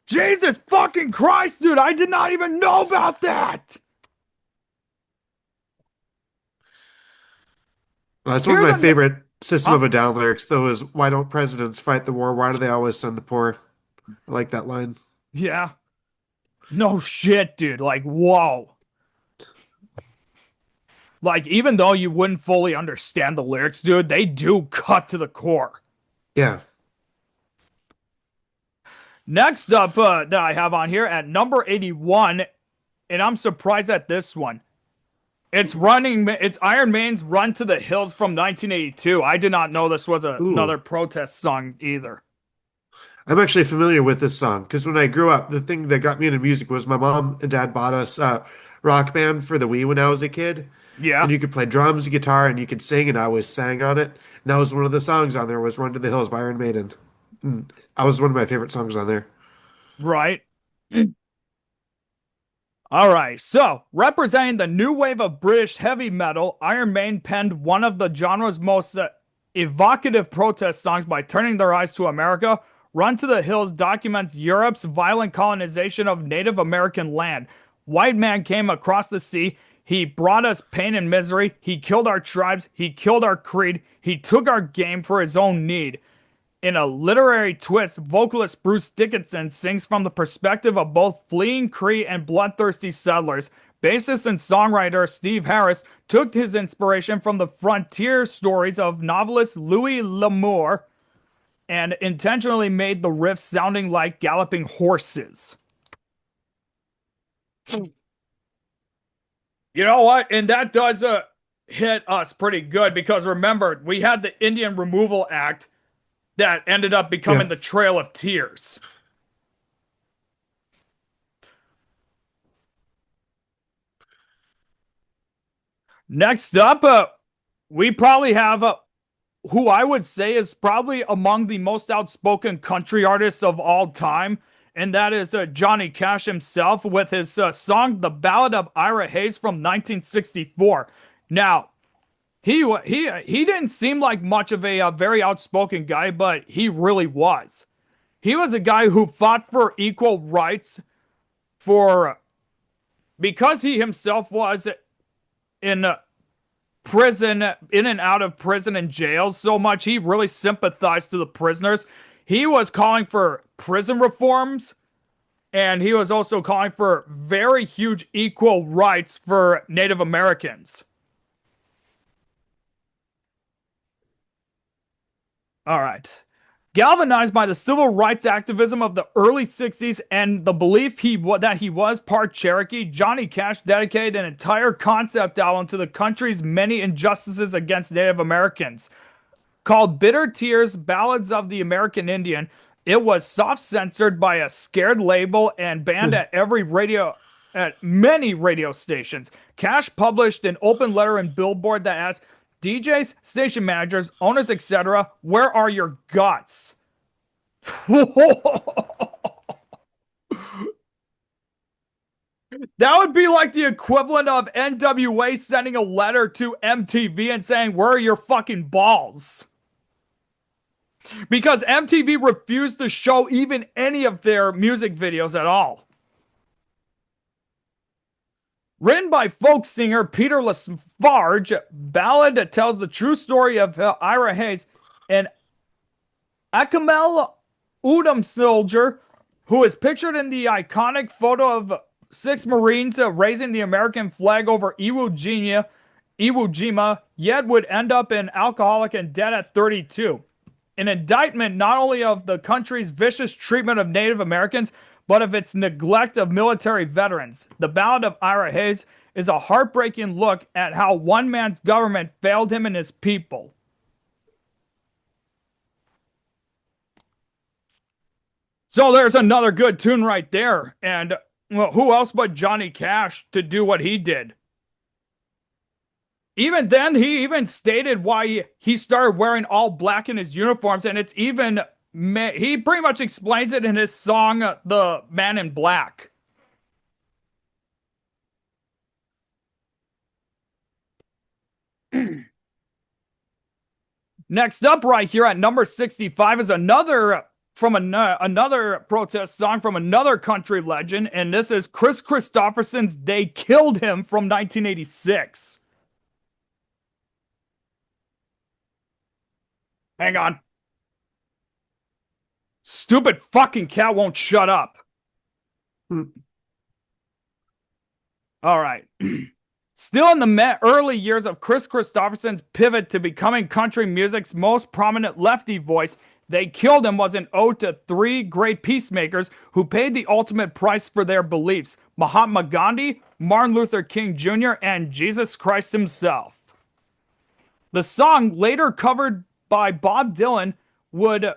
Jesus fucking Christ, dude, I did not even know about that! That's one of Here's my a. favorite System Huh? of a Down lyrics, though, is why don't presidents fight the war? Why do they always send the poor? I like that line. Yeah. No shit, dude. Like, whoa. Like, even though you wouldn't fully understand the lyrics, dude, they do cut to the core. Yeah. Next up, that I have on here at number 81, and I'm surprised at this one. It's Iron Maiden's Run to the Hills from 1982. I did not know this was Ooh. another protest song either. I'm actually familiar with this song because when I grew up, the thing that got me into music was my mom and dad bought us Rock Band for the Wii when I was a kid. And Yeah, you could play drums, guitar, and you could sing, and I always sang on it. And that was one of the songs on there was Run to the Hills by Iron Maiden. And that was one of my favorite songs on there. right. All right, so representing the new wave of British heavy metal, Iron Maiden penned one of the genre's most evocative protest songs by turning their eyes to America. Run to the Hills documents Europe's violent colonization of Native American land. White man came across the sea. He brought us pain and misery. He killed our tribes. He killed our creed. He took our game for his own need. In a literary twist, vocalist Bruce Dickinson sings from the perspective of both fleeing Cree and bloodthirsty settlers. Bassist and songwriter Steve Harris took his inspiration from the frontier stories of novelist Louis L'Amour and intentionally made the riffs sounding like galloping horses. You know what? And that does hit us pretty good because remember, we had the Indian Removal Act that ended up Yeah. becoming the Trail of Tears. Next up, we probably have who I would say is probably among the most outspoken country artists of all time, and that is Johnny Cash himself with his song "The Ballad of Ira Hayes" from 1964. Now, he didn't seem like much of a very outspoken guy, but he really was. He was a guy who fought for equal rights for because he himself was in prison, in and out of prison and jails so much, he really sympathized to the prisoners. He was calling for prison reforms, and he was also calling for very huge equal rights for Native Americans. All right. Galvanized by the civil rights activism of the early 60s and the belief that he was part Cherokee, Johnny Cash dedicated an entire concept album to the country's many injustices against Native Americans. Called Bitter Tears Ballads of the American Indian, it was soft censored by a scared label and banned at many radio stations. Cash published an open letter in Billboard that asked DJs, station managers, owners, etc., where are your guts? That would be like the equivalent of NWA sending a letter to MTV and saying, where are your fucking balls? Because MTV refused to show even any of their music videos at all. Written by folk singer Peter Lafarge, ballad tells the true story of Ira Hayes, an Akamel Udom soldier who is pictured in the iconic photo of 6 Marines raising the American flag over Iwo Jima, yet would end up an alcoholic and dead at 32. An indictment not only of the country's vicious treatment of Native Americans, but of its neglect of military veterans. The Ballad of Ira Hayes is a heartbreaking look at how one man's government failed him and his people. So there's another good tune right there. And well, who else but Johnny Cash to do what he did? Even then, he even stated why he started wearing all black in his uniforms, and it's even he pretty much explains it in his song "The Man in Black." Next up, right here at number 65 is another from another protest song from another country legend, and this is Chris Christopherson's "They Killed Him" from 1986. Hang on. Stupid fucking cat won't shut up. All right. Still in the early years of Chris Christopherson's pivot to becoming country music's most prominent lefty voice, They Killed Him was an ode to three great peacemakers who paid the ultimate price for their beliefs: Mahatma Gandhi, Martin Luther King Jr., and Jesus Christ himself. The song, later covered by Bob Dylan, would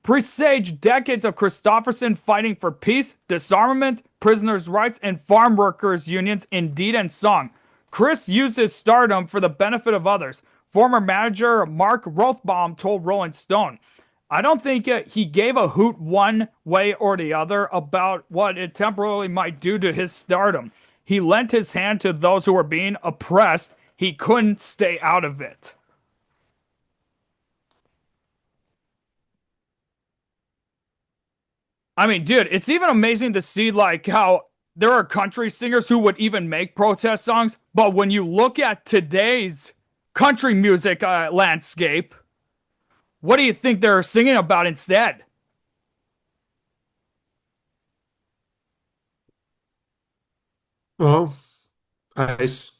presage decades of Christopherson fighting for peace, disarmament, prisoners' rights, and farm workers' unions in deed and song. Chris used his stardom for the benefit of others. Former manager Mark Rothbaum told Rolling Stone, "I don't think he gave a hoot one way or the other about what it temporarily might do to his stardom. He lent his hand to those who were being oppressed. He couldn't stay out of it." I mean, dude, it's even amazing to see like how there are country singers who would even make protest songs, but when you look at today's country music landscape, what do you think they're singing about instead? Well, ICE.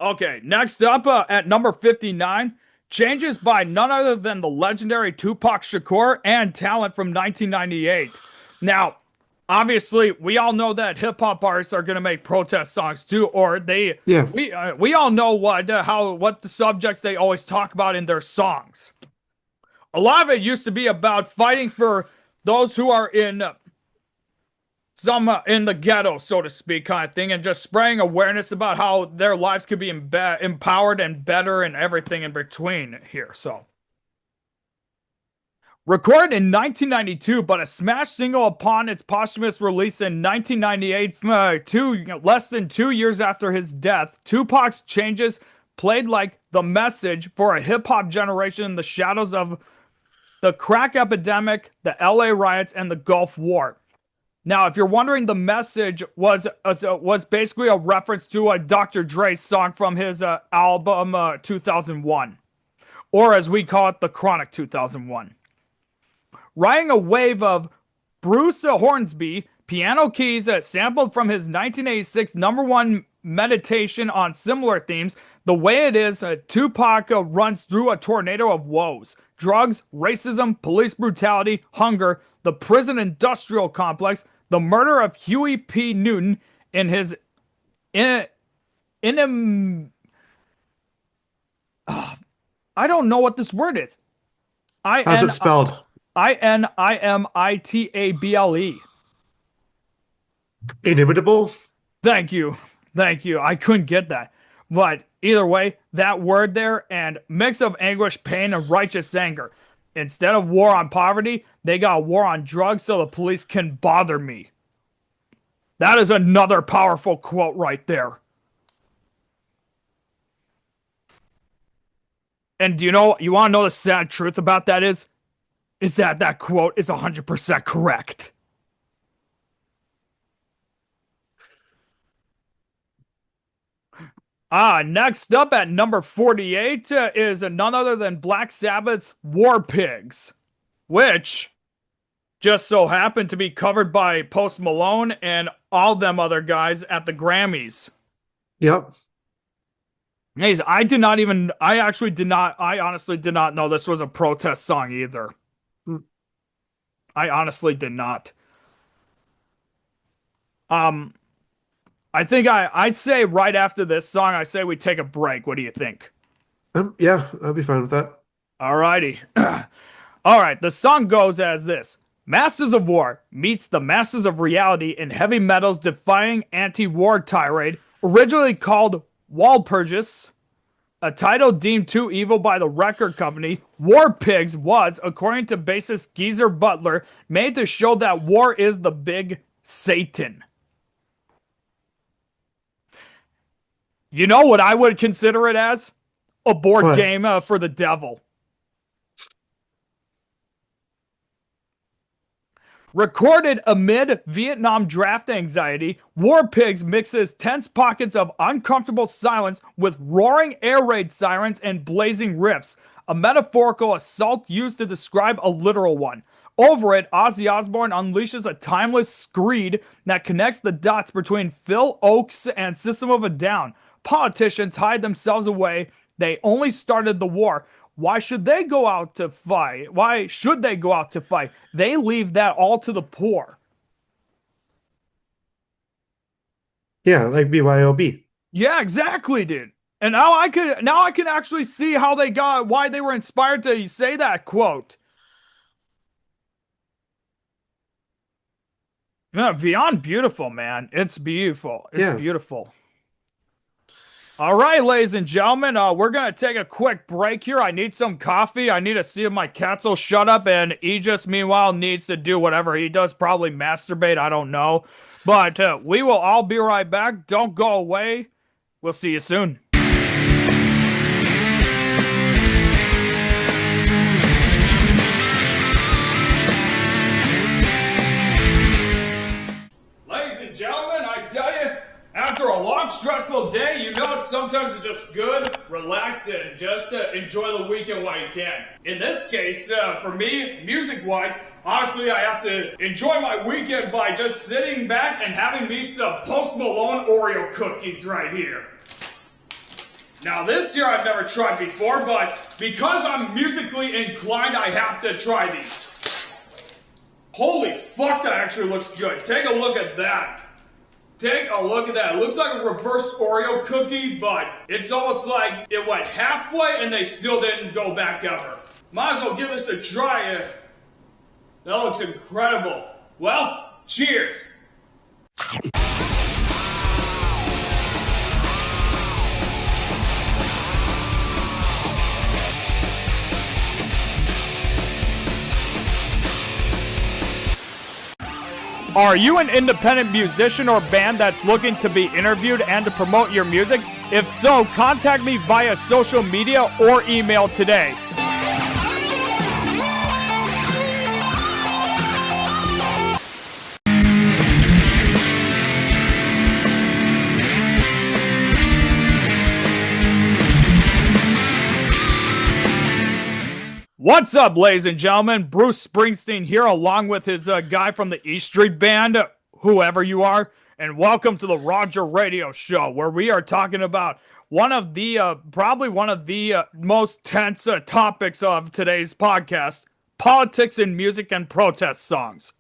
Okay, next up at number 59, changes by none other than the legendary Tupac Shakur and Talent from 1998. Now, obviously, we all know that hip hop artists are going to make protest songs too, or Yeah. we all know what the subjects they always talk about in their songs. A lot of it used to be about fighting for those who are in some in the ghetto, so to speak, kind of thing, and just spreading awareness about how their lives could be empowered and better and everything in between here. So, recorded in 1992, but a smash single upon its posthumous release in 1998, less than 2 years after his death, Tupac's Changes played like the message for a hip hop generation in the shadows of the crack epidemic, the LA riots, and the Gulf War. Now, if you're wondering, the message was basically a reference to a Dr. Dre song from his album 2001, or as we call it, the Chronic 2001. Riding a wave of Bruce Hornsby piano keys sampled from his 1986 number one meditation on similar themes. The Way It Is, Tupac runs through a tornado of woes: drugs, racism, police brutality, hunger, the prison industrial complex, the murder of Huey P. Newton in his in, I don't know what this word is. How's it spelled? Inimitable. Inimitable? Thank you. Thank you. I couldn't get that. But either way, that word there and mix of anguish, pain, and righteous anger. Instead of war on poverty, they got a war on drugs so the police can bother me. That is another powerful quote right there. And do you want to know the sad truth about that is that quote is 100% correct. Next up at number 48 is none other than Black Sabbath's War Pigs, which just so happened to be covered by Post Malone and all them other guys at the Grammys. Yep. Hey, I honestly did not know this was a protest song either. I honestly did not. I think I'd say right after this song, I say we take a break. What do you think? Yeah, I'll be fine with that. Alrighty. All right, the song goes as this. Masters of War meets the Masters of Reality in heavy metal's defying anti-war tirade, originally called Walpurgis, a title deemed too evil by the record company. War Pigs was, according to bassist Geezer Butler, made to show that war is the big Satan. You know what I would consider it as? A board What? game for the devil. Recorded amid Vietnam draft anxiety, War Pigs mixes tense pockets of uncomfortable silence with roaring air raid sirens and blazing riffs, a metaphorical assault used to describe a literal one. Over it, Ozzy Osbourne unleashes a timeless screed that connects the dots between Phil Ochs and System of a Down. Politicians hide themselves away. They only started the war. Why should they go out to fight? Why should they go out to fight? They leave that all to the poor. Yeah, like BYOB. Yeah, exactly, dude. And now I can actually see how they got why they were inspired to say that quote. Yeah, beyond beautiful, man. It's beautiful. It's Yeah. beautiful. All right, ladies and gentlemen, we're going to take a quick break here. I need some coffee. I need to see if my cats will shut up. And Aegis, meanwhile, needs to do whatever he does, probably masturbate. I don't know. But we will all be right back. Don't go away. We'll see you soon. Ladies and gentlemen, I tell you, after a long, stressful day, you know it's sometimes just good, relax, and just enjoy the weekend while you can. In this case, for me, music-wise, honestly, I have to enjoy my weekend by just sitting back and having me some Post Malone Oreo cookies right here. Now, this here I've never tried before, but because I'm musically inclined, I have to try these. Holy fuck, that actually looks good. Take a look at that. Take a look at that. It looks like a reverse Oreo cookie, but it's almost like it went halfway and they still didn't go back ever. Might as well give this a try. That looks incredible. Well, cheers. Are you an independent musician or band that's looking to be interviewed and to promote your music? If so, contact me via social media or email today. What's up, ladies and gentlemen? Bruce Springsteen here, along with his guy from the E Street Band, whoever you are, and welcome to the Roger Radio Show, where we are talking about probably one of the most tense topics of today's podcast, politics in music and protest songs.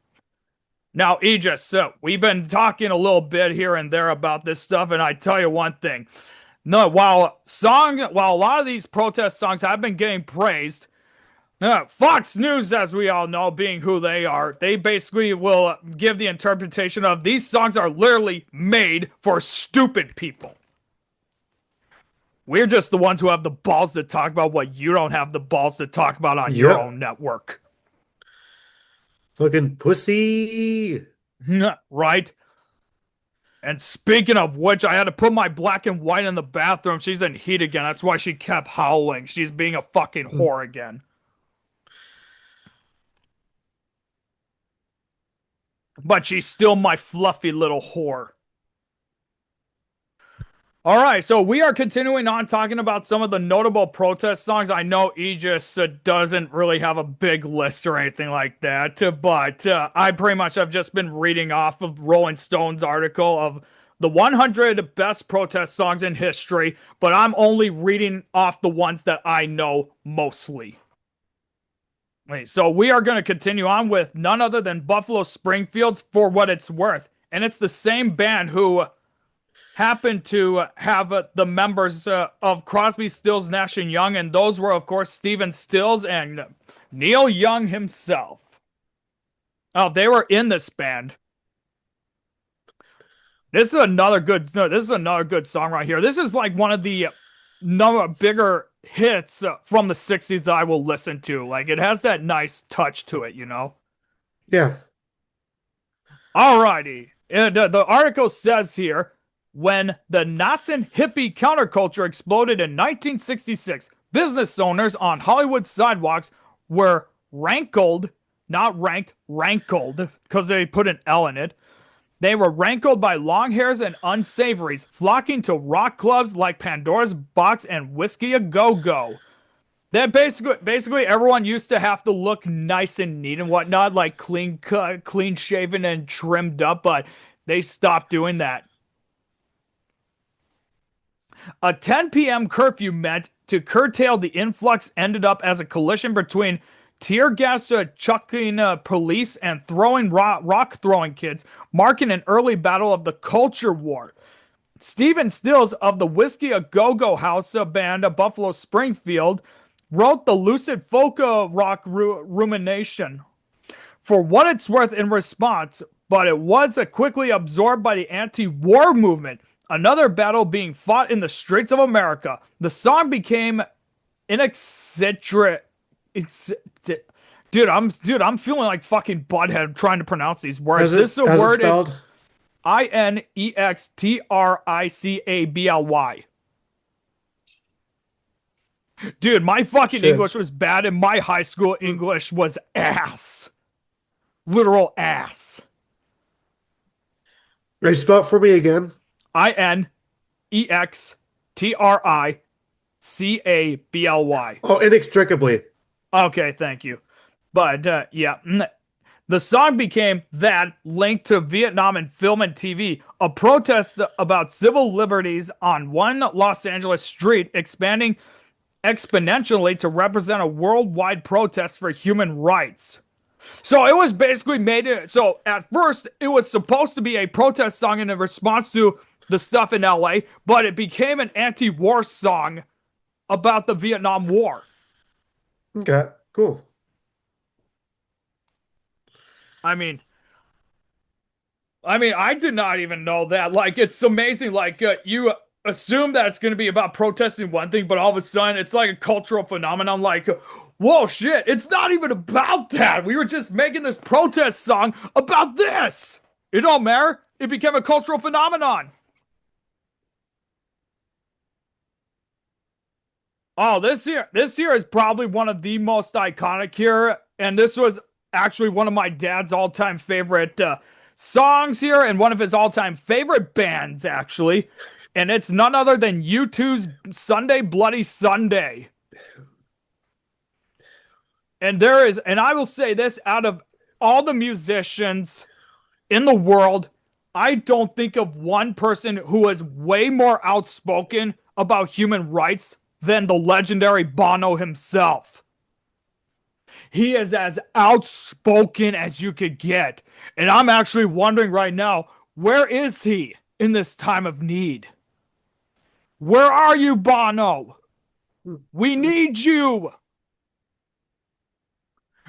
Now, Aegis, we've been talking a little bit here and there about this stuff, and I tell you one thing. No, while a lot of these protest songs have been getting praised, Fox News, as we all know, being who they are, they basically will give the interpretation of these songs are literally made for stupid people. We're just the ones who have the balls to talk about what you don't have the balls to talk about on your own network. Fucking pussy. Right? And speaking of which, I had to put my black and white in the bathroom. She's in heat again. That's why she kept howling. She's being a fucking whore again. But she's still my fluffy little whore. All right, so we are continuing on talking about some of the notable protest songs. I know Aegis doesn't really have a big list or anything like that, but I pretty much have just been reading off of Rolling Stone's article of the 100 best protest songs in history, but I'm only reading off the ones that I know mostly. So we are going to continue on with none other than Buffalo Springfield's For What It's Worth. And it's the same band who happened to have the members of Crosby, Stills, Nash and Young, and those were, of course, Stephen Stills and Neil Young himself. Oh, they were in this band. This is another good. No, this is another good song right here. This is like one of the bigger hits from the '60s that I will listen to. Like it has that nice touch to it, you know. Yeah. Alrighty. The article says here, when the nascent hippie counterculture exploded in 1966, business owners on Hollywood sidewalks were rankled, not ranked, rankled, because they put an L in it. They were rankled by long hairs and unsavories, flocking to rock clubs like Pandora's Box and Whiskey A Go Go. That basically everyone used to have to look nice and neat and whatnot, like clean cut, clean shaven and trimmed up, but they stopped doing that. A 10 p.m. curfew meant to curtail the influx ended up as a collision between tear gas chucking police and throwing rock throwing kids, marking an early battle of the culture war. Stephen Stills of the Whiskey A Go Go House band of Buffalo Springfield wrote the lucid folk rock rumination. For what it's worth in response, but it was quickly absorbed by the anti-war movement, another battle being fought in the streets of America. The song became inexcentric. Dude, I'm feeling like fucking butthead trying to pronounce these words. This is a word spelled? Inextricably. Dude, my fucking Shit. English was bad and my high school English was ass. Literal ass. Right, spell it for me again. Inextricably. Oh, inextricably. Okay, thank you. But, yeah. The song became that linked to Vietnam in film and TV, a protest about civil liberties on one Los Angeles street, expanding exponentially to represent a worldwide protest for human rights. So it was basically so at first it was supposed to be a protest song in response to the stuff in LA, but it became an anti-war song about the Vietnam War. Okay, cool. I mean, I did not even know that. Like, it's amazing. Like, you assume that it's going to be about protesting one thing, but all of a sudden it's like a cultural phenomenon. Like, whoa, shit, it's not even about that. We were just making this protest song about this. It don't matter. It became a cultural phenomenon. Oh, this here is probably one of the most iconic here, and this was actually one of my dad's all-time favorite songs here, and one of his all-time favorite bands, actually. And it's none other than U2's Sunday Bloody Sunday. And I will say this, out of all the musicians in the world, I don't think of one person who is way more outspoken about human rights than the legendary Bono himself. He is as outspoken as you could get. And I'm actually wondering right now, where is he in this time of need? Where are you, Bono? We need you.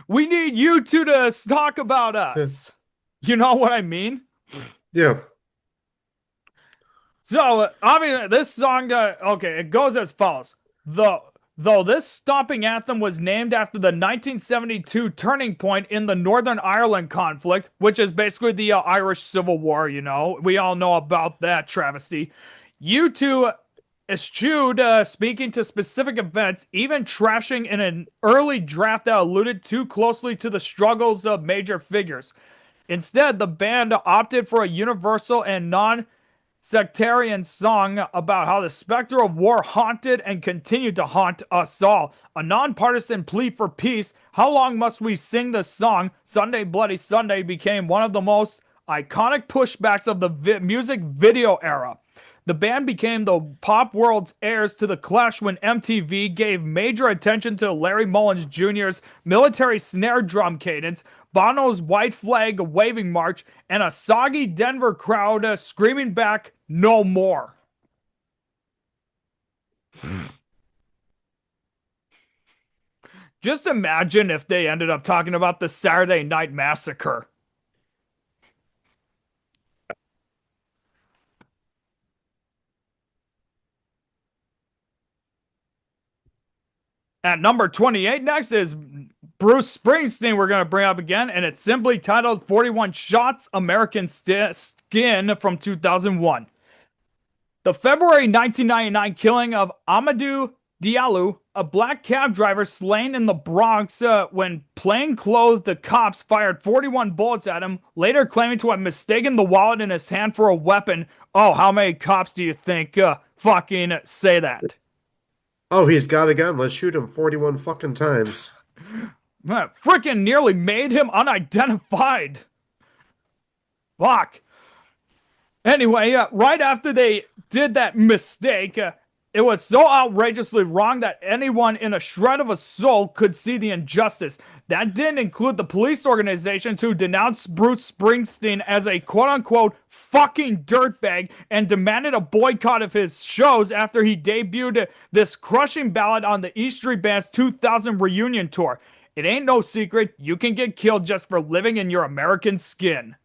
We need you two to talk about us. You know what I mean? Yeah. So, I mean, this song, okay, it goes as follows. Though this stomping anthem was named after the 1972 turning point in the Northern Ireland conflict, which is basically the Irish Civil War, you know. We all know about that travesty. U2 eschewed speaking to specific events, even trashing in an early draft that alluded too closely to the struggles of major figures. Instead, the band opted for a universal and non-sectarian song about how the specter of war haunted and continued to haunt us all. A nonpartisan plea for peace, How Long Must We Sing This Song? Sunday Bloody Sunday became one of the most iconic pushbacks of the music video era. The band became the pop world's heirs to the Clash when MTV gave major attention to Larry Mullins Jr.'s military snare drum cadence, Bono's white flag waving march, and a soggy Denver crowd screaming back, "No more." Just imagine if they ended up talking about the Saturday Night Massacre. At number 28 next is Bruce Springsteen, we're going to bring up again, and it's simply titled 41 Shots American Skin from 2001. The February 1999 killing of Amadou Diallo, a black cab driver slain in the Bronx when plainclothed cops fired 41 bullets at him, later claiming to have mistaken the wallet in his hand for a weapon. Oh, how many cops do you think fucking say that? Oh, he's got a gun. Let's shoot him 41 fucking times. Freaking nearly made him unidentified. Fuck. Anyway, right after they did that mistake, it was so outrageously wrong that anyone in a shred of a soul could see the injustice. That didn't include the police organizations who denounced Bruce Springsteen as a quote-unquote fucking dirtbag and demanded a boycott of his shows after he debuted this crushing ballad on the E Street Band's 2000 reunion tour. It ain't no secret, you can get killed just for living in your American skin.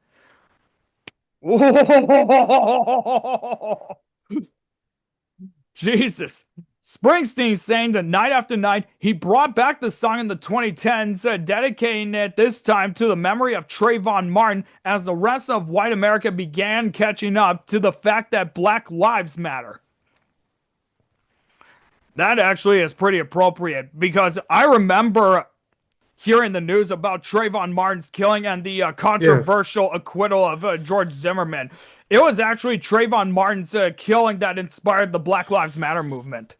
Jesus. Springsteen saying that night after night, he brought back the song in the 2010s, dedicating it this time to the memory of Trayvon Martin as the rest of white America began catching up to the fact that Black Lives Matter. That actually is pretty appropriate because I remember hearing the news about Trayvon Martin's killing and the controversial acquittal of George Zimmerman. It was actually Trayvon Martin's killing that inspired the Black Lives Matter movement.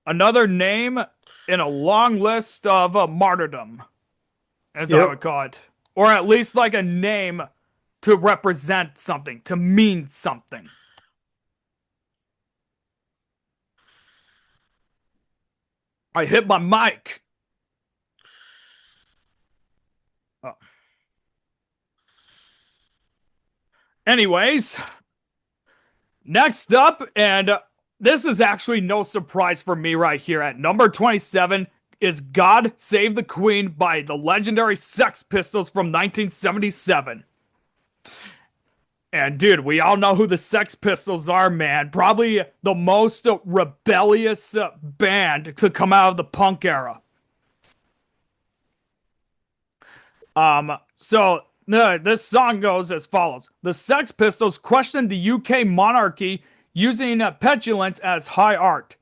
Another name in a long list of martyrdom, as I would call it. Or at least like a name to represent something, to mean something. I hit my mic. Oh. Anyways, next up, and this is actually no surprise for me right here. At number 27 is God Save the Queen by the legendary Sex Pistols from 1977. And dude, we all know who the Sex Pistols are, man. Probably the most rebellious band to come out of the punk era. So this song goes as follows. The Sex Pistols questioned the UK monarchy using petulance as high art.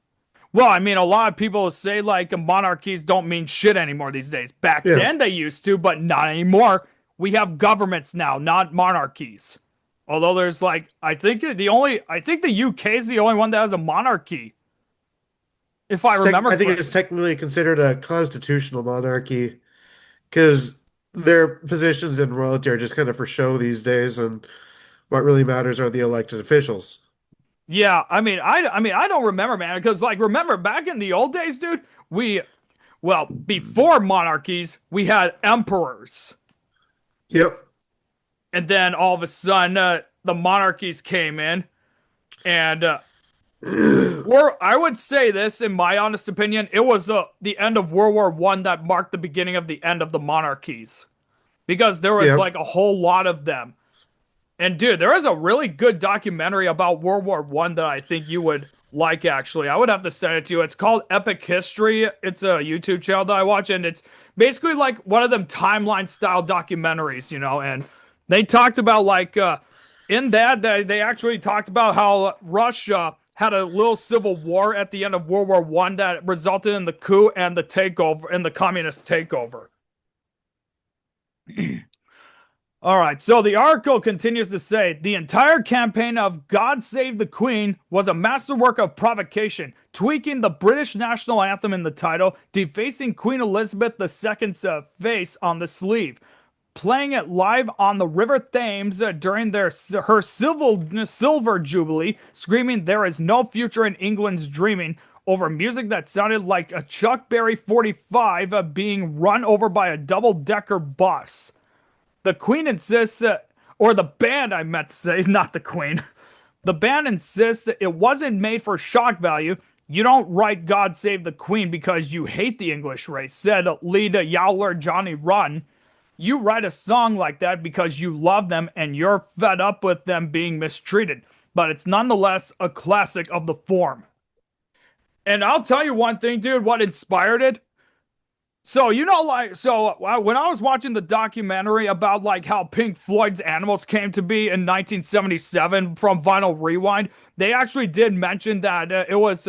Well, I mean, a lot of people say like monarchies don't mean shit anymore these days. Back then they used to, but not anymore. We have governments now, not monarchies. Although there's like, I think the UK is the only one that has a monarchy. If I remember correctly. I think it's technically considered a constitutional monarchy because their positions in royalty are just kind of for show these days, and what really matters are the elected officials. Yeah, I mean, I don't remember, man, because like, remember back in the old days, dude, before monarchies, we had emperors. Yep. And then all of a sudden, the monarchies came in, and I would say this, in my honest opinion, it was the end of World War I that marked the beginning of the end of the monarchies, because there was like a whole lot of them. And dude, there is a really good documentary about World War I that I think you would like, actually. I would have to send it to you. It's called Epic History. It's a YouTube channel that I watch, and it's basically like one of them timeline-style documentaries, you know, and they talked about, like, in that, they actually talked about how Russia had a little civil war at the end of World War I that resulted in the coup and the takeover, and the communist takeover. All right, so the article continues to say, the entire campaign of God Save the Queen was a masterwork of provocation, tweaking the British national anthem in the title, defacing Queen Elizabeth II's face on the sleeve, playing it live on the River Thames during her silver jubilee, screaming there is no future in England's dreaming, over music that sounded like a Chuck Berry 45 being run over by a double-decker bus. The Queen insists, or the band, I meant to say, not the Queen. The band insists it wasn't made for shock value. You don't write God Save the Queen because you hate the English race, said lead yowler Johnny Rotten. You write a song like that because you love them and you're fed up with them being mistreated. But it's nonetheless a classic of the form. And I'll tell you one thing, dude, what inspired it? So, when I was watching the documentary about like how Pink Floyd's Animals came to be in 1977 from Vinyl Rewind, they actually did mention that it was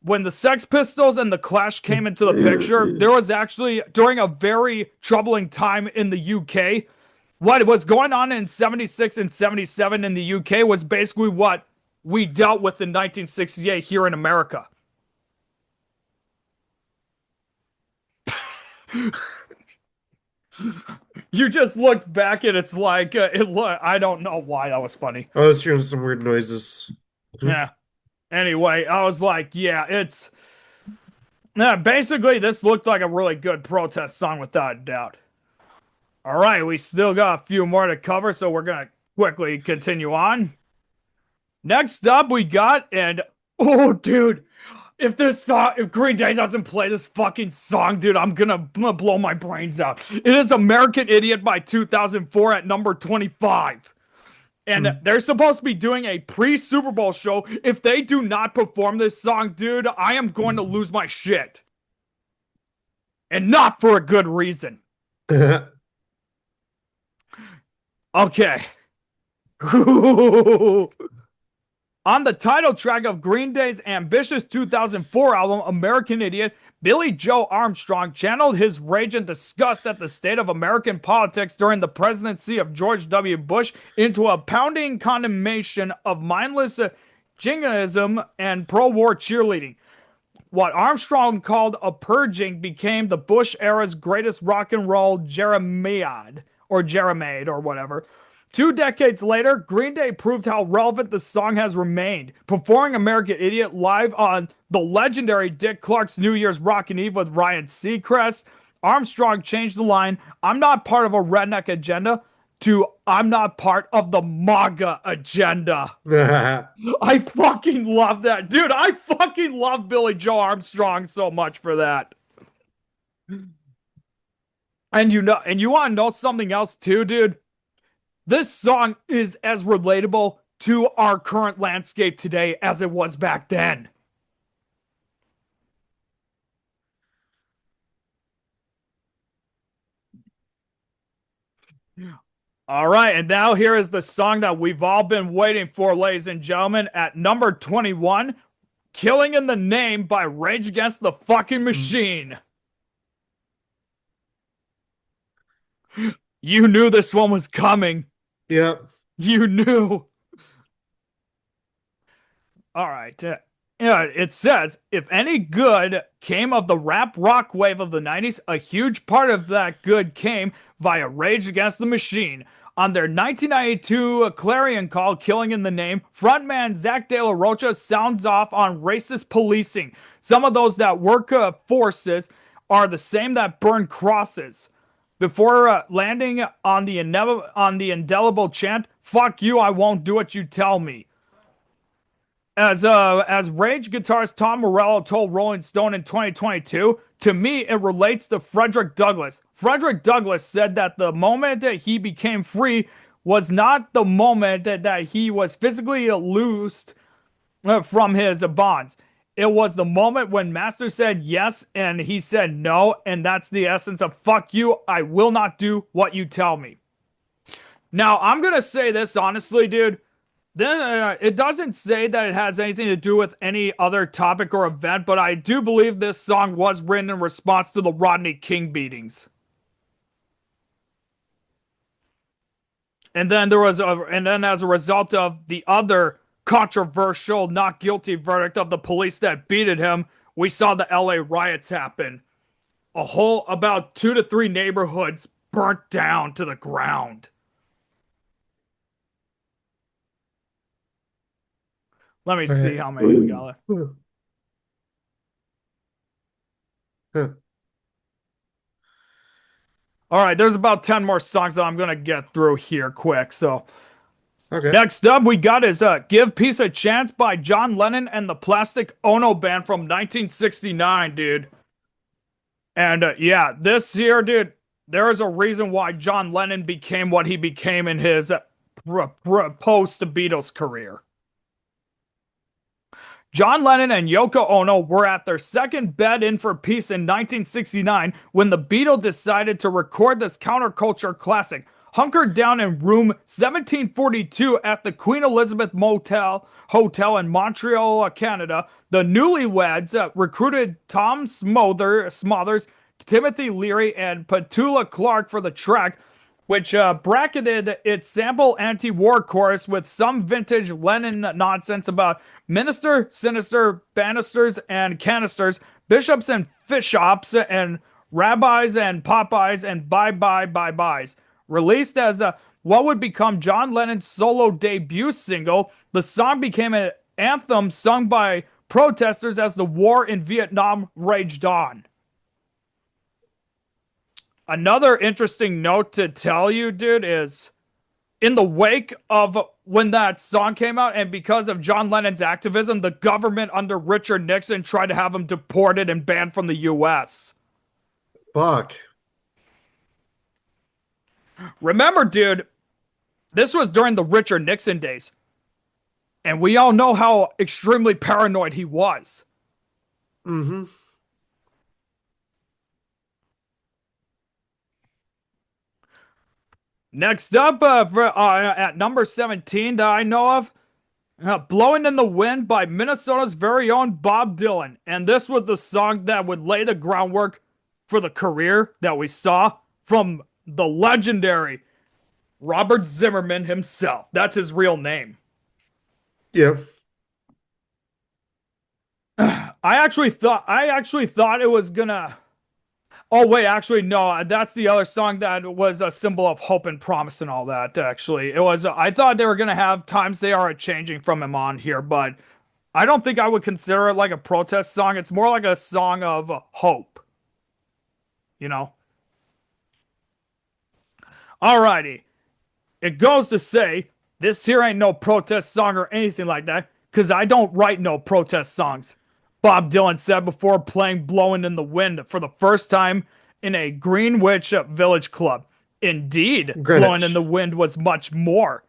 when the Sex Pistols and the Clash came into the picture, there was actually during a very troubling time in the UK. What was going on in 76 and 77 in the UK was basically what we dealt with in 1968 here in America. You just looked back and it's like I don't know why that was funny. I was hearing some weird noises. Yeah. Anyway, I was like, basically this looked like a really good protest song without a doubt. All right, we still got a few more to cover, so we're gonna quickly continue on. Next up, we got oh, dude. If Green Day doesn't play this fucking song, dude, I'm gonna blow my brains out. It is American Idiot by 2004 at number 25. And they're supposed to be doing a pre-Super Bowl show. If they do not perform this song, dude, I am going to lose my shit. And not for a good reason. Okay. On the title track of Green Day's ambitious 2004 album, American Idiot, Billy Joe Armstrong channeled his rage and disgust at the state of American politics during the presidency of George W. Bush into a pounding condemnation of mindless jingoism and pro-war cheerleading. What Armstrong called a purging became the Bush era's greatest rock and roll Jeremiad, or whatever. 2 decades later, Green Day proved how relevant the song has remained, performing American Idiot live on the legendary Dick Clark's New Year's Rockin' Eve with Ryan Seacrest. Armstrong changed the line, "I'm not part of a redneck agenda," to "I'm not part of the MAGA agenda." I fucking love that. Dude, I fucking love Billy Joe Armstrong so much for that. And you want to know something else too, dude? This song is as relatable to our current landscape today as it was back then. All right, and now here is the song that we've all been waiting for, ladies and gentlemen. At number 21, Killing in the Name by Rage Against the Fucking Machine. You knew this one was coming. Yep. You knew. All right. It says, if any good came of the rap rock wave of the 90s, a huge part of that good came via Rage Against the Machine. On their 1992 clarion call, Killing in the Name, frontman Zach De La Rocha sounds off on racist policing. Some of those that work forces are the same that burn crosses. Before landing on the indelible chant, "Fuck you, I won't do what you tell me." As Rage guitarist Tom Morello told Rolling Stone in 2022, to me it relates to Frederick Douglass. Frederick Douglass said that the moment that he became free was not the moment that he was physically loosed from his bonds. It was the moment when Master said yes and he said no, and that's the essence of "fuck you, I will not do what you tell me." Now, I'm gonna say this honestly, dude. It doesn't say that it has anything to do with any other topic or event, but I do believe this song was written in response to the Rodney King beatings. And then as a result of the other controversial not guilty verdict of the police that beated him, we saw the LA riots happen. About 2 to 3 neighborhoods burnt down to the ground. Let me see how many we got left. Huh. All right, there's about 10 more songs that I'm going to get through here quick. So, Okay. next up we got is Give Peace a Chance by John Lennon and the Plastic Ono Band from 1969, dude. And yeah, this here, dude, there is a reason why John Lennon became what he became in his post Beatles career. John Lennon and Yoko Ono were at their second bed in for peace in 1969 when the Beatles decided to record this counterculture classic. Hunkered down in room 1742 at the Queen Elizabeth Hotel in Montreal, Canada, the newlyweds recruited Tom Smothers, Timothy Leary, and Petula Clark for the track, which bracketed its sample anti-war chorus with some vintage Lennon nonsense about minister, sinister, banisters and canisters, bishops and fishops, and rabbis and Popeyes and bye-byes. Released as what would become John Lennon's solo debut single, the song became an anthem sung by protesters as the war in Vietnam raged on. Another interesting note to tell you, dude, is in the wake of when that song came out and because of John Lennon's activism, the government under Richard Nixon tried to have him deported and banned from the U.S. Fuck. Remember, dude, this was during the Richard Nixon days. And we all know how extremely paranoid he was. Mm-hmm. Next up, at number 17 that I know of, Blowing in the Wind by Minnesota's very own Bob Dylan. And this was the song that would lay the groundwork for the career that we saw from the legendary Robert Zimmerman himself. That's his real name. Yeah. I actually thought it was gonna. Oh wait, actually no. That's the other song that was a symbol of hope and promise and all that. Actually, it was. I thought they were gonna have Times They Are Changing from him on here, but I don't think I would consider it like a protest song. It's more like a song of hope. You know. Alrighty. It goes to say, this here ain't no protest song or anything like that, because I don't write no protest songs. Bob Dylan said before playing Blowing in the Wind for the first time in a Greenwich Village club. Indeed, Greenwich. Blowing in the Wind was much more.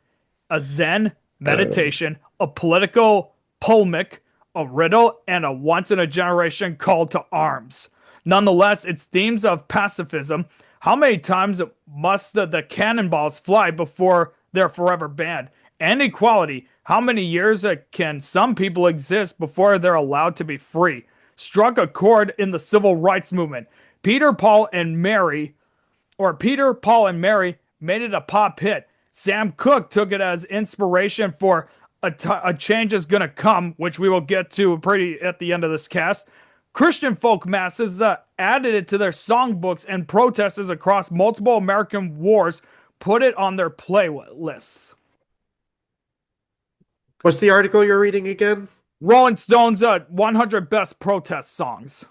A Zen meditation, a political polemic, a riddle, and a once-in-a-generation call to arms. Nonetheless, its themes of pacifism. How many times must the cannonballs fly before they're forever banned? And equality. How many years can some people exist before they're allowed to be free? Struck a chord in the civil rights movement. Peter, Paul, and Mary made it a pop hit. Sam Cooke took it as inspiration for a change is gonna come, which we will get to pretty at the end of this cast. Christian folk masses added it to their songbooks, and protesters across multiple American wars put it on their playlists. What's the article you're reading again? Rolling Stone's 100 Best Protest Songs.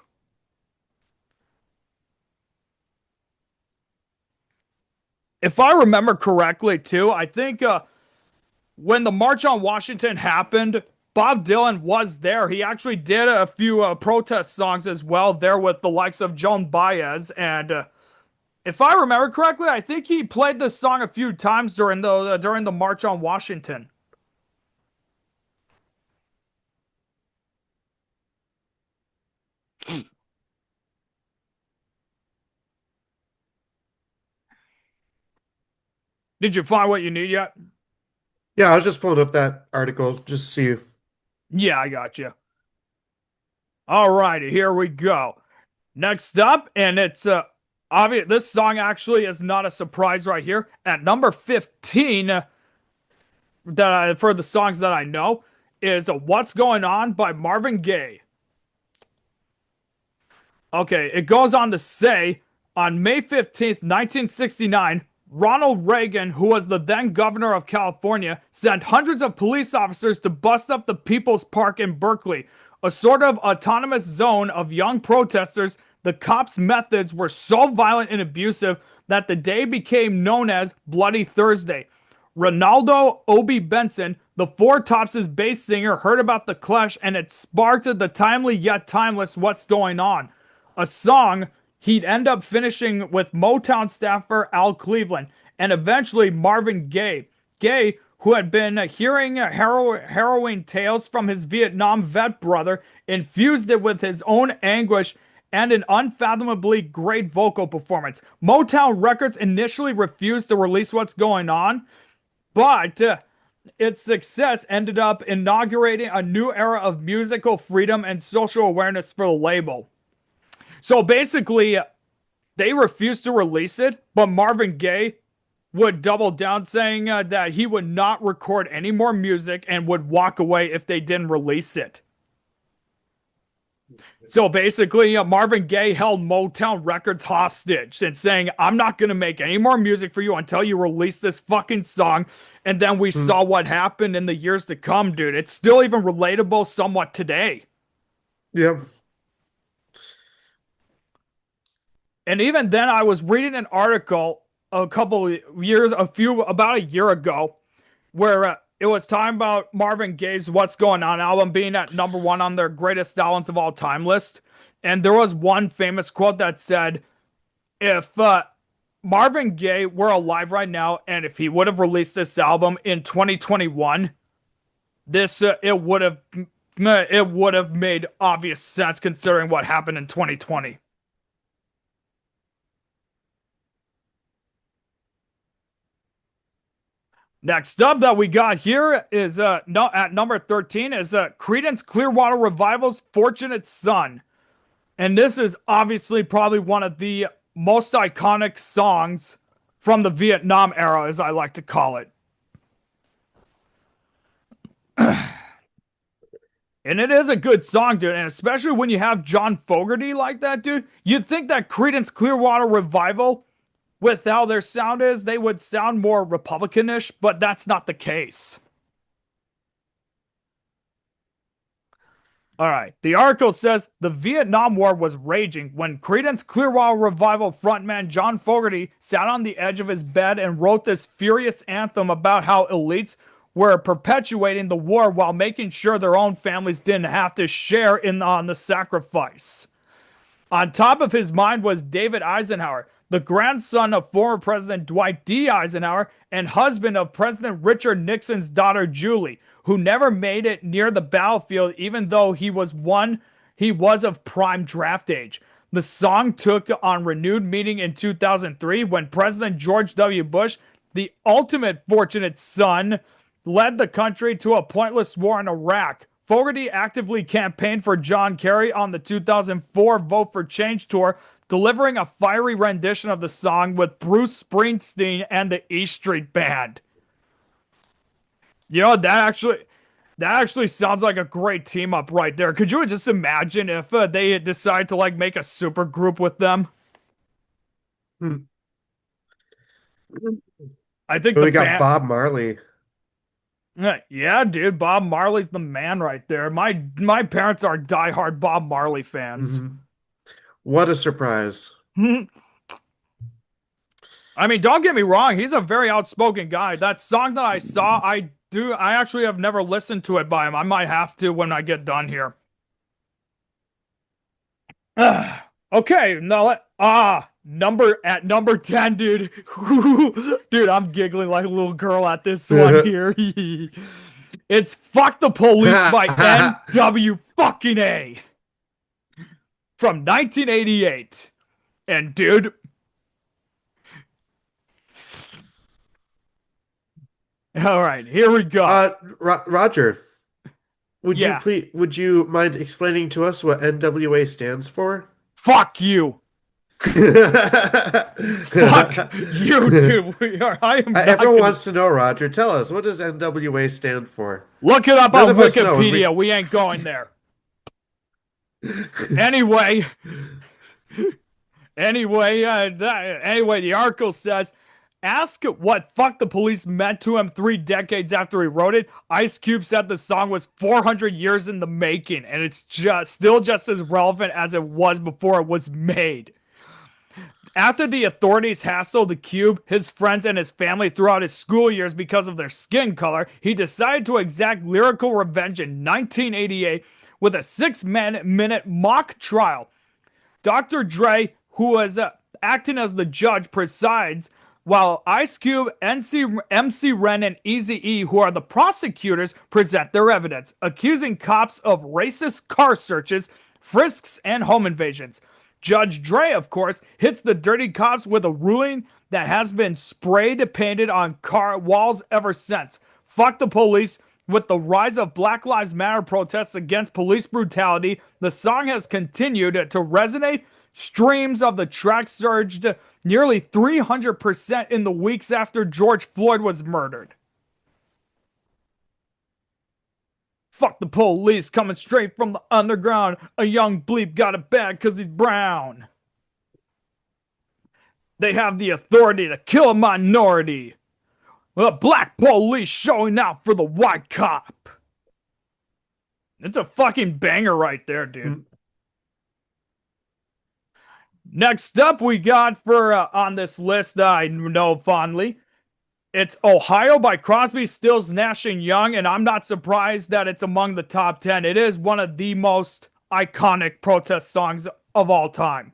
If I remember correctly, too, I think when the March on Washington happened, Bob Dylan was there. He actually did a few protest songs as well there with the likes of Joan Baez. And if I remember correctly, I think he played this song a few times during the March on Washington. Did you find what you need yet? Yeah, I was just pulling up that article just to see. Yeah, I got you. Alrighty, here we go. Next up, and it's obvious. This song actually is not a surprise right here. At number 15, for the songs that I know, is "What's Going On" by Marvin Gaye. Okay, it goes on to say, on May 15th, 1969, Ronald Reagan, who was the then governor of California, sent hundreds of police officers to bust up the People's Park in Berkeley, a sort of autonomous zone of young protesters the cops' methods were so violent and abusive that the day became known as Bloody Thursday. Ronaldo Obi Benson, the Four Tops' bass singer, heard about the clash and it sparked the timely yet timeless What's Going On, a song he'd end up finishing with Motown staffer Al Cleveland and eventually Marvin Gaye. Gaye, who had been hearing harrowing tales from his Vietnam vet brother, infused it with his own anguish and an unfathomably great vocal performance. Motown Records initially refused to release What's Going On, but its success ended up inaugurating a new era of musical freedom and social awareness for the label. So basically, they refused to release it, but Marvin Gaye would double down, saying that he would not record any more music and would walk away if they didn't release it. So basically, Marvin Gaye held Motown Records hostage and saying, I'm not going to make any more music for you until you release this fucking song. And then we saw what happened in the years to come, dude. It's still even relatable somewhat today. Yeah. And even then, I was reading an article about a year ago, where it was talking about Marvin Gaye's What's Going On album being at #1 on their greatest albums of all time list. And there was one famous quote that said, if Marvin Gaye were alive right now, and if he would have released this album in 2021, it would have made obvious sense considering what happened in 2020. Next up that we got here is at number 13 is Creedence Clearwater Revival's Fortunate Son. And this is obviously probably one of the most iconic songs from the Vietnam era, as I like to call it. And it is a good song, dude. And especially when you have John Fogerty like that, dude. You'd think that Creedence Clearwater Revival, with how their sound is, they would sound more Republicanish, but that's not the case. All right. The article says the Vietnam War was raging when Creedence Clearwater Revival frontman John Fogerty sat on the edge of his bed and wrote this furious anthem about how elites were perpetuating the war while making sure their own families didn't have to share on the sacrifice. On top of his mind was David Eisenhower, the grandson of former President Dwight D. Eisenhower and husband of President Richard Nixon's daughter Julie, who never made it near the battlefield even though he was of prime draft age. The song took on renewed meaning in 2003 when President George W. Bush, the ultimate fortunate son, led the country to a pointless war in Iraq. Fogerty actively campaigned for John Kerry on the 2004 Vote for Change tour, delivering a fiery rendition of the song with Bruce Springsteen and the E Street Band. You know, that actually sounds like a great team up right there. Could you just imagine if they decide to make a super group with them? I think we got Bob Marley. Yeah, dude, Bob Marley's the man right there. My parents are diehard Bob Marley fans. Mm-hmm. What a surprise. I mean, don't get me wrong, he's a very outspoken guy. That song that I saw, I actually have never listened to it by him. I might have to when I get done here. Okay, now number 10, dude. Dude, I'm giggling like a little girl at this one here. It's Fuck the Police by NW fucking A from 1988. And dude, all right, here we go. Roger, would you mind explaining to us what NWA stands for? Fuck you. Fuck you, dude. Everyone wants to know, Roger. Tell us, what does NWA stand for? Look it up on Wikipedia. We ain't going there. Anyway, the article says, asked what "fuck the police" meant to him 3 decades after he wrote it, Ice Cube said the song was 400 years in the making, and it's still just as relevant as it was before it was made. After the authorities hassled the Cube, his friends, and his family throughout his school years because of their skin color, he decided to exact lyrical revenge in 1988 with a 6-minute mock trial. Dr. Dre, who was acting as the judge, presides, while Ice Cube, MC Ren, and Eazy-E, who are the prosecutors, present their evidence, accusing cops of racist car searches, frisks, and home invasions. Judge Dre, of course, hits the dirty cops with a ruling that has been sprayed painted on car walls ever since. Fuck the police. With the rise of Black Lives Matter protests against police brutality, the song has continued to resonate. Streams of the track surged nearly 300% in the weeks after George Floyd was murdered. Fuck the police, coming straight from the underground. A young bleep got it bad cause he's brown. They have the authority to kill a minority. The black police showing out for the white cop. It's a fucking banger right there, dude. Next up, we got for on this list I know fondly. It's Ohio by Crosby, Stills, Nash & Young, and I'm not surprised that it's among the top 10. It is one of the most iconic protest songs of all time.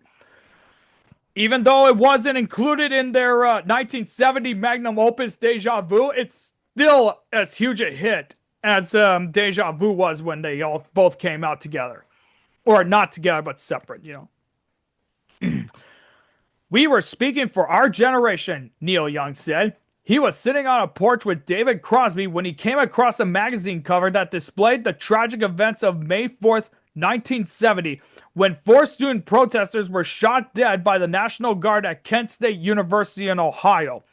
Even though it wasn't included in their 1970 magnum opus Deja Vu, it's still as huge a hit as Deja Vu was when they all both came out together. Or not together, but separate, you know. We were speaking for our generation, Neil Young said. He was sitting on a porch with David Crosby when he came across a magazine cover that displayed the tragic events of May 4th, 1970, when 4 student protesters were shot dead by the National Guard at Kent State University in Ohio.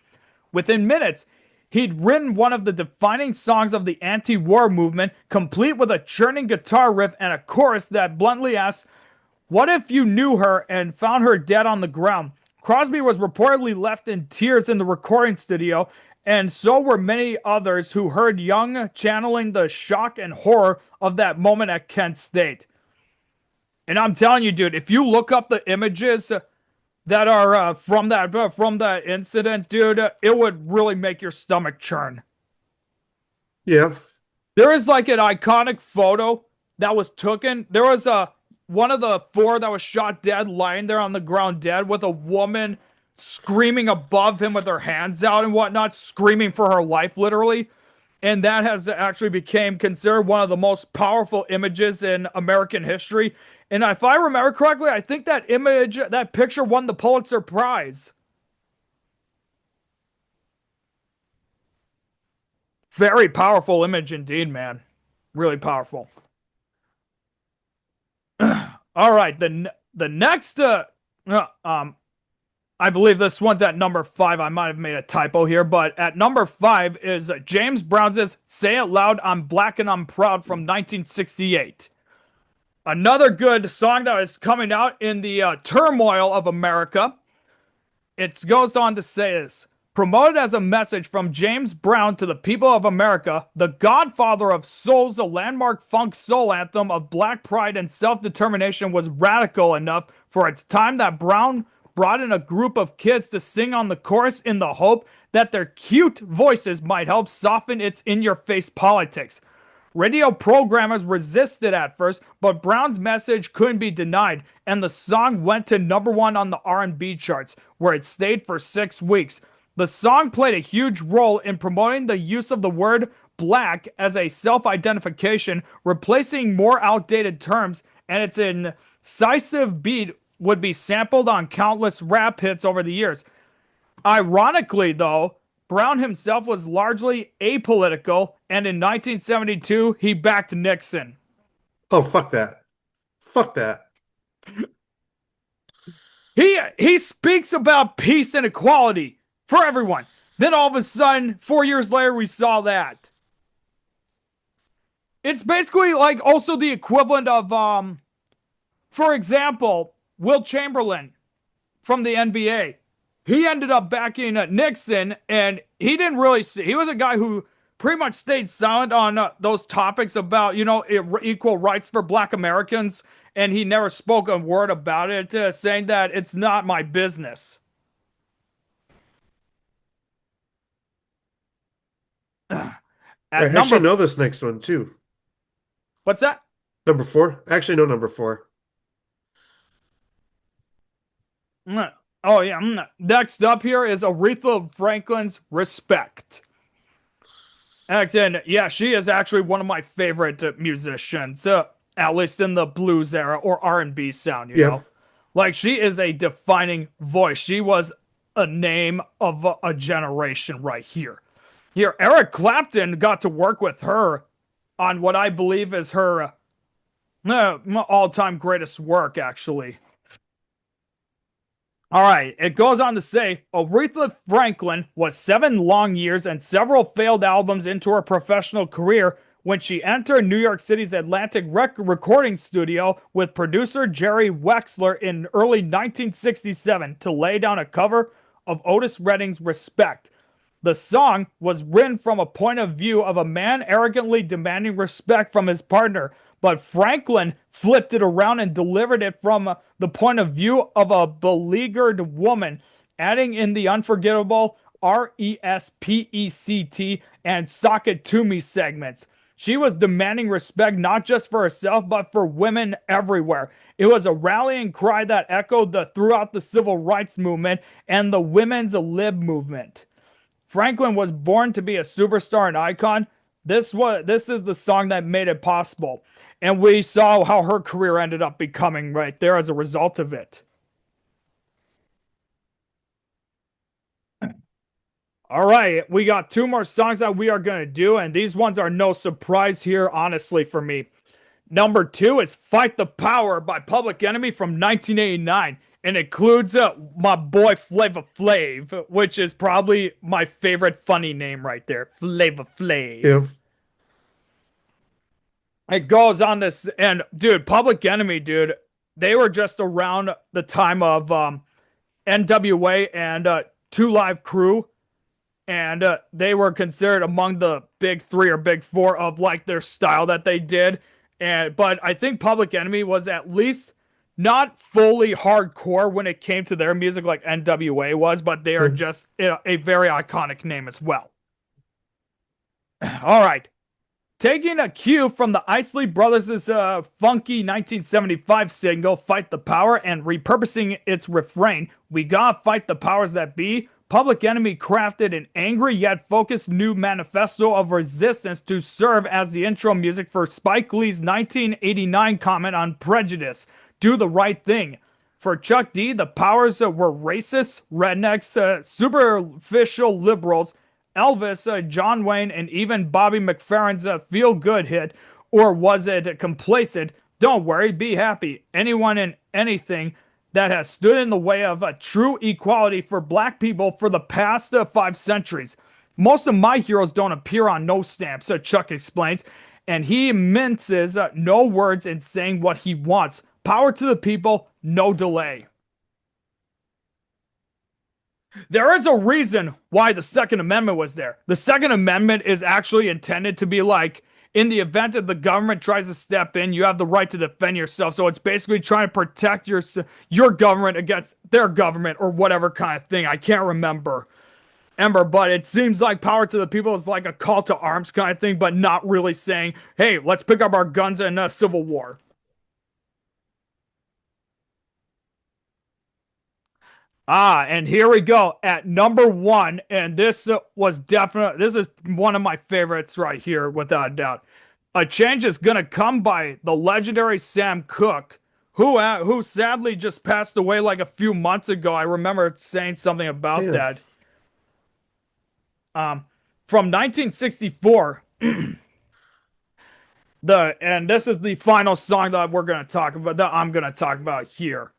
Within minutes, he'd written one of the defining songs of the anti-war movement, complete with a churning guitar riff and a chorus that bluntly asks, "What if you knew her and found her dead on the ground?" Crosby was reportedly left in tears in the recording studio, and so were many others who heard Young channeling the shock and horror of that moment at Kent State. And I'm telling you, dude, if you look up the images that are from that incident, dude, it would really make your stomach churn. Yeah. There is like an iconic photo that was taken. There was one of the 4 that was shot dead lying there on the ground dead with a woman screaming above him with her hands out and whatnot, screaming for her life, literally. And that has actually became considered one of the most powerful images in American history. And if I remember correctly, I think that picture won the Pulitzer Prize. Very powerful image indeed, man. Really powerful. All right, the next, I believe this one's at number 5. I might have made a typo here, but at number 5 is James Brown's "Say It Loud, I'm Black and I'm Proud" from 1968. Another good song that is coming out in the turmoil of America. It goes on to say this. Promoted as a message from James Brown to the people of America, the Godfather of Soul's a landmark funk soul anthem of black pride and self-determination was radical enough for its time that Brown brought in a group of kids to sing on the chorus in the hope that their cute voices might help soften its in-your-face politics. Radio programmers resisted at first, but Brown's message couldn't be denied, and the song went to number 1 on the R&B charts, where it stayed for 6 weeks. The song played a huge role in promoting the use of the word black as a self-identification, replacing more outdated terms, and its incisive beat would be sampled on countless rap hits over the years. Ironically, though, Brown himself was largely apolitical, and in 1972, he backed Nixon. Oh, fuck that. Fuck that. He speaks about peace and equality for everyone. Then all of a sudden, 4 years later, we saw that. It's basically like also the equivalent of, for example, Will Chamberlain from the NBA. he ended up backing Nixon, and he didn't really see. He was a guy who pretty much stayed silent on those topics about, equal rights for Black Americans, and he never spoke a word about it, saying that it's not my business. I At actually number, know this next one too. what's that? Number four? I actually know number four. Oh yeah. Next up here is Aretha Franklin's "Respect." And yeah, she is actually one of my favorite musicians, at least in the blues era or R&B sound. Yeah. Like she is a defining voice. She was a name of a generation right here. Here, Eric Clapton got to work with her on what I believe is her all-time greatest work, actually. All right, it goes on to say Aretha Franklin was 7 long years and several failed albums into her professional career when she entered New York City's Atlantic recording studio with producer Jerry Wexler in early 1967 to lay down a cover of Otis Redding's Respect. The song was written from a point of view of a man arrogantly demanding respect from his partner, but Franklin flipped it around and delivered it from the point of view of a beleaguered woman, adding in the unforgettable RESPECT and Sock It To Me segments. She was demanding respect not just for herself, but for women everywhere. It was a rallying cry that echoed throughout the civil rights movement and the women's lib movement. Franklin was born to be a superstar and icon. This is the song that made it possible. And we saw how her career ended up becoming right there as a result of it. All right, we got 2 more songs that we are going to do, and these ones are no surprise here, honestly, for me. Number 2 is Fight the Power by Public Enemy from 1989. And includes my boy Flava Flav, which is probably my favorite funny name right there. Flava Flav. Yeah. It goes on this, and dude, Public Enemy, dude, they were just around the time of NWA and 2 Live Crew, and they were considered among the big 3 or big 4 of like their style that they did. But I think Public Enemy was at least not fully hardcore when it came to their music like NWA was, but they are just a very iconic name as well. All right. Taking a cue from the I.C.E. Brothers' funky 1975 single, Fight the Power, and repurposing its refrain, we gotta fight the powers that be, Public Enemy crafted an angry yet focused new manifesto of resistance to serve as the intro music for Spike Lee's 1989 comment on prejudice, Do the Right Thing. For Chuck D, the powers were racists, rednecks, superficial liberals, Elvis, John Wayne, and even Bobby McFerrin's feel-good hit. Or was it complacent? Don't worry, be happy. Anyone and anything that has stood in the way of true equality for black people for the past 5 centuries. Most of my heroes don't appear on no stamps, Chuck explains, and he minces no words in saying what he wants. Power to the people, no delay. There is a reason why the Second Amendment was there. The Second Amendment is actually intended to be like, in the event that the government tries to step in, you have the right to defend yourself. So it's basically trying to protect your government against their government or whatever kind of thing. I can't remember. But it seems like power to the people is like a call to arms kind of thing, but not really saying, hey, let's pick up our guns in a civil war. And here we go at number 1, and this is one of my favorites right here, without a doubt. A Change Is Gonna Come by the legendary Sam Cooke, who sadly just passed away like a few months ago. I remember saying something about that. From 1964. And this is the final song that we're gonna talk about, that I'm gonna talk about here.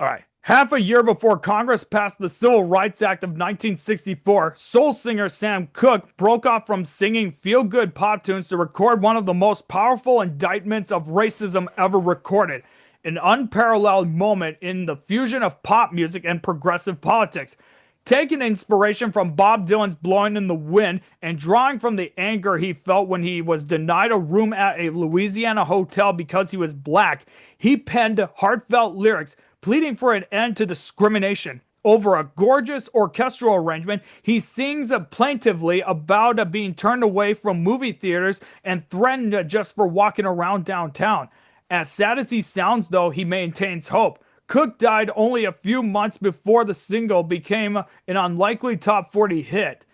All right. Half a year before Congress passed the Civil Rights Act of 1964, soul singer Sam Cooke broke off from singing feel-good pop tunes to record one of the most powerful indictments of racism ever recorded. an unparalleled moment in the fusion of pop music and progressive politics. Taking inspiration from Bob Dylan's Blowing in the Wind and drawing from the anger he felt when he was denied a room at a Louisiana hotel because he was black, he penned heartfelt lyrics pleading for an end to discrimination. Over a gorgeous orchestral arrangement, he sings plaintively about being turned away from movie theaters and threatened just for walking around downtown. As sad as he sounds, though, he maintains hope. Cook died only a few months before the single became an unlikely top 40 hit.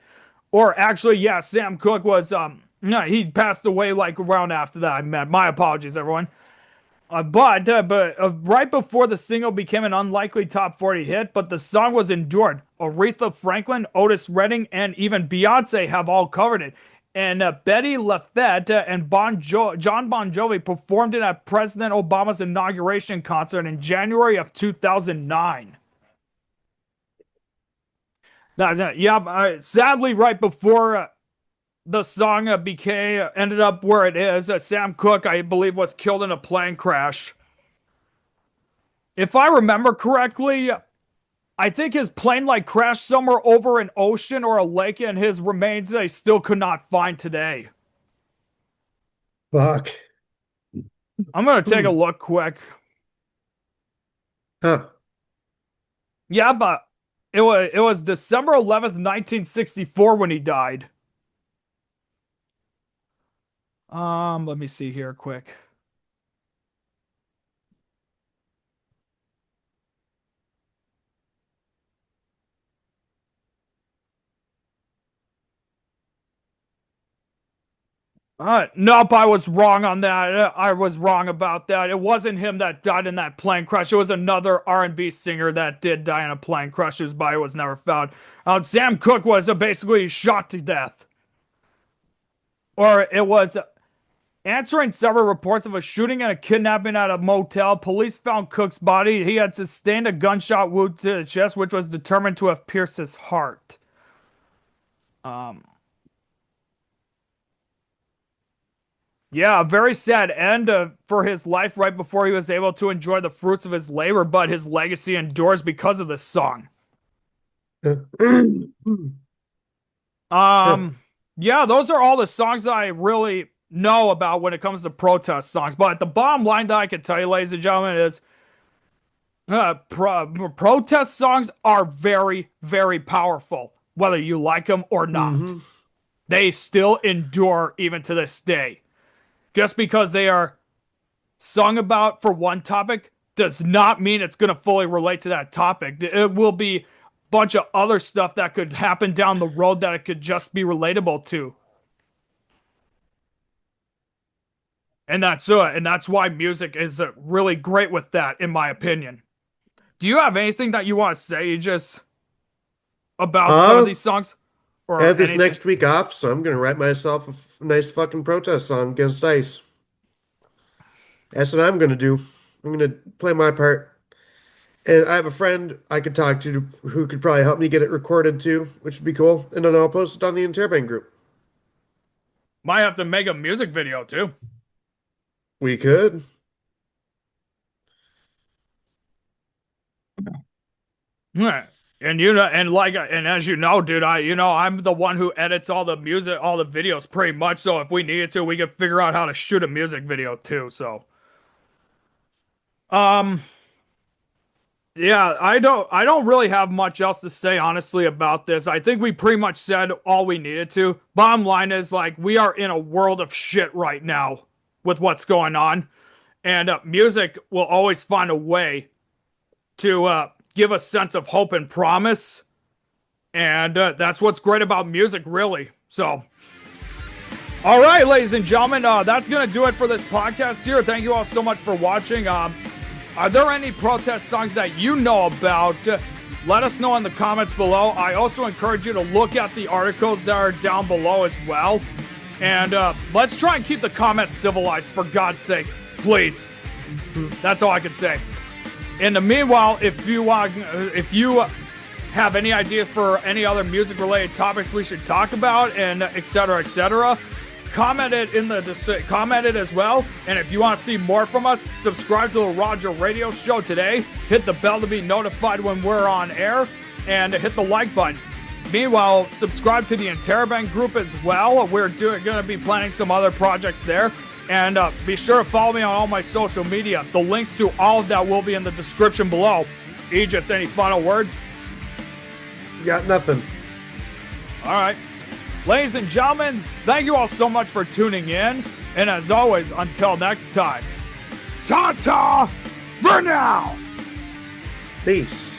Or actually, yeah, Sam Cooke was, no, he passed away like around after that. My apologies, everyone. But right before the single became an unlikely top 40 hit, but the song was endured. Aretha Franklin, Otis Redding, and even Beyonce have all covered it. And Betty LaFette and John Bon Jovi performed it at President Obama's inauguration concert in January of 2009. Sadly, right before the song ended up where it is, Sam Cooke, I believe, was killed in a plane crash. If I remember correctly, I think his plane crashed somewhere over an ocean or a lake, and his remains they still could not find today. Fuck. I'm gonna take a look quick. Huh. Yeah, but it was December 11th, 1964 when he died. Let me see here quick. Nope, I was wrong on that. I was wrong about that. It wasn't him that died in that plane crash. It was another R&B singer that did die in a plane crash whose body was never found. Sam Cooke was basically shot to death. Or it was answering several reports of a shooting and a kidnapping at a motel. Police found Cooke's body. He had sustained a gunshot wound to the chest, which was determined to have pierced his heart. Yeah, a very sad end for his life right before he was able to enjoy the fruits of his labor, but his legacy endures because of this song. Yeah, those are all the songs that I really know about when it comes to protest songs. But the bottom line that I can tell you, ladies and gentlemen, is protest songs are very, very powerful, whether you like them or not. Mm-hmm. They still endure even to this day. Just because they are sung about for one topic does not mean it's going to fully relate to that topic. It will be a bunch of other stuff that could happen down the road that it could just be relatable to. And that's why music is really great with that, in my opinion. Do you have anything that you want to say, just about some of these songs? I have this next week off, so I'm going to write myself a nice fucking protest song against ICE. That's what I'm going to do. I'm going to play my part. And I have a friend I could talk to who could probably help me get it recorded too, which would be cool. And then I'll post it on the Intermission group. Might have to make a music video too. We could. Yeah. And as you know, dude, I'm the one who edits all the music, all the videos pretty much. So if we needed to, we could figure out how to shoot a music video too. So, yeah, I don't really have much else to say, honestly, about this. I think we pretty much said all we needed to. Bottom line is, we are in a world of shit right now with what's going on. And music will always find a way to, give a sense of hope and promise, and that's what's great about music, really. So, all right, ladies and gentlemen, that's gonna do it for this podcast here. Thank you all so much for watching. Are there any protest songs that you know about? Let us know in the comments below. I also encourage you to look at the articles that are down below as well, and let's try and keep the comments civilized, for God's sake, please. That's all I can say. In the meanwhile, if you have any ideas for any other music-related topics we should talk about, and etc., comment it in the comment it as well. And if you want to see more from us, subscribe to the Roger Radio Show today. Hit the bell to be notified when we're on air, and hit the like button. Meanwhile, subscribe to the Intermission group as well. We're going to be planning some other projects there. And be sure to follow me on all my social media. The links to all of that will be in the description below. Aegis, any final words? Got nothing. All right. Ladies and gentlemen, thank you all so much for tuning in. And as always, until next time, ta-ta for now. Peace.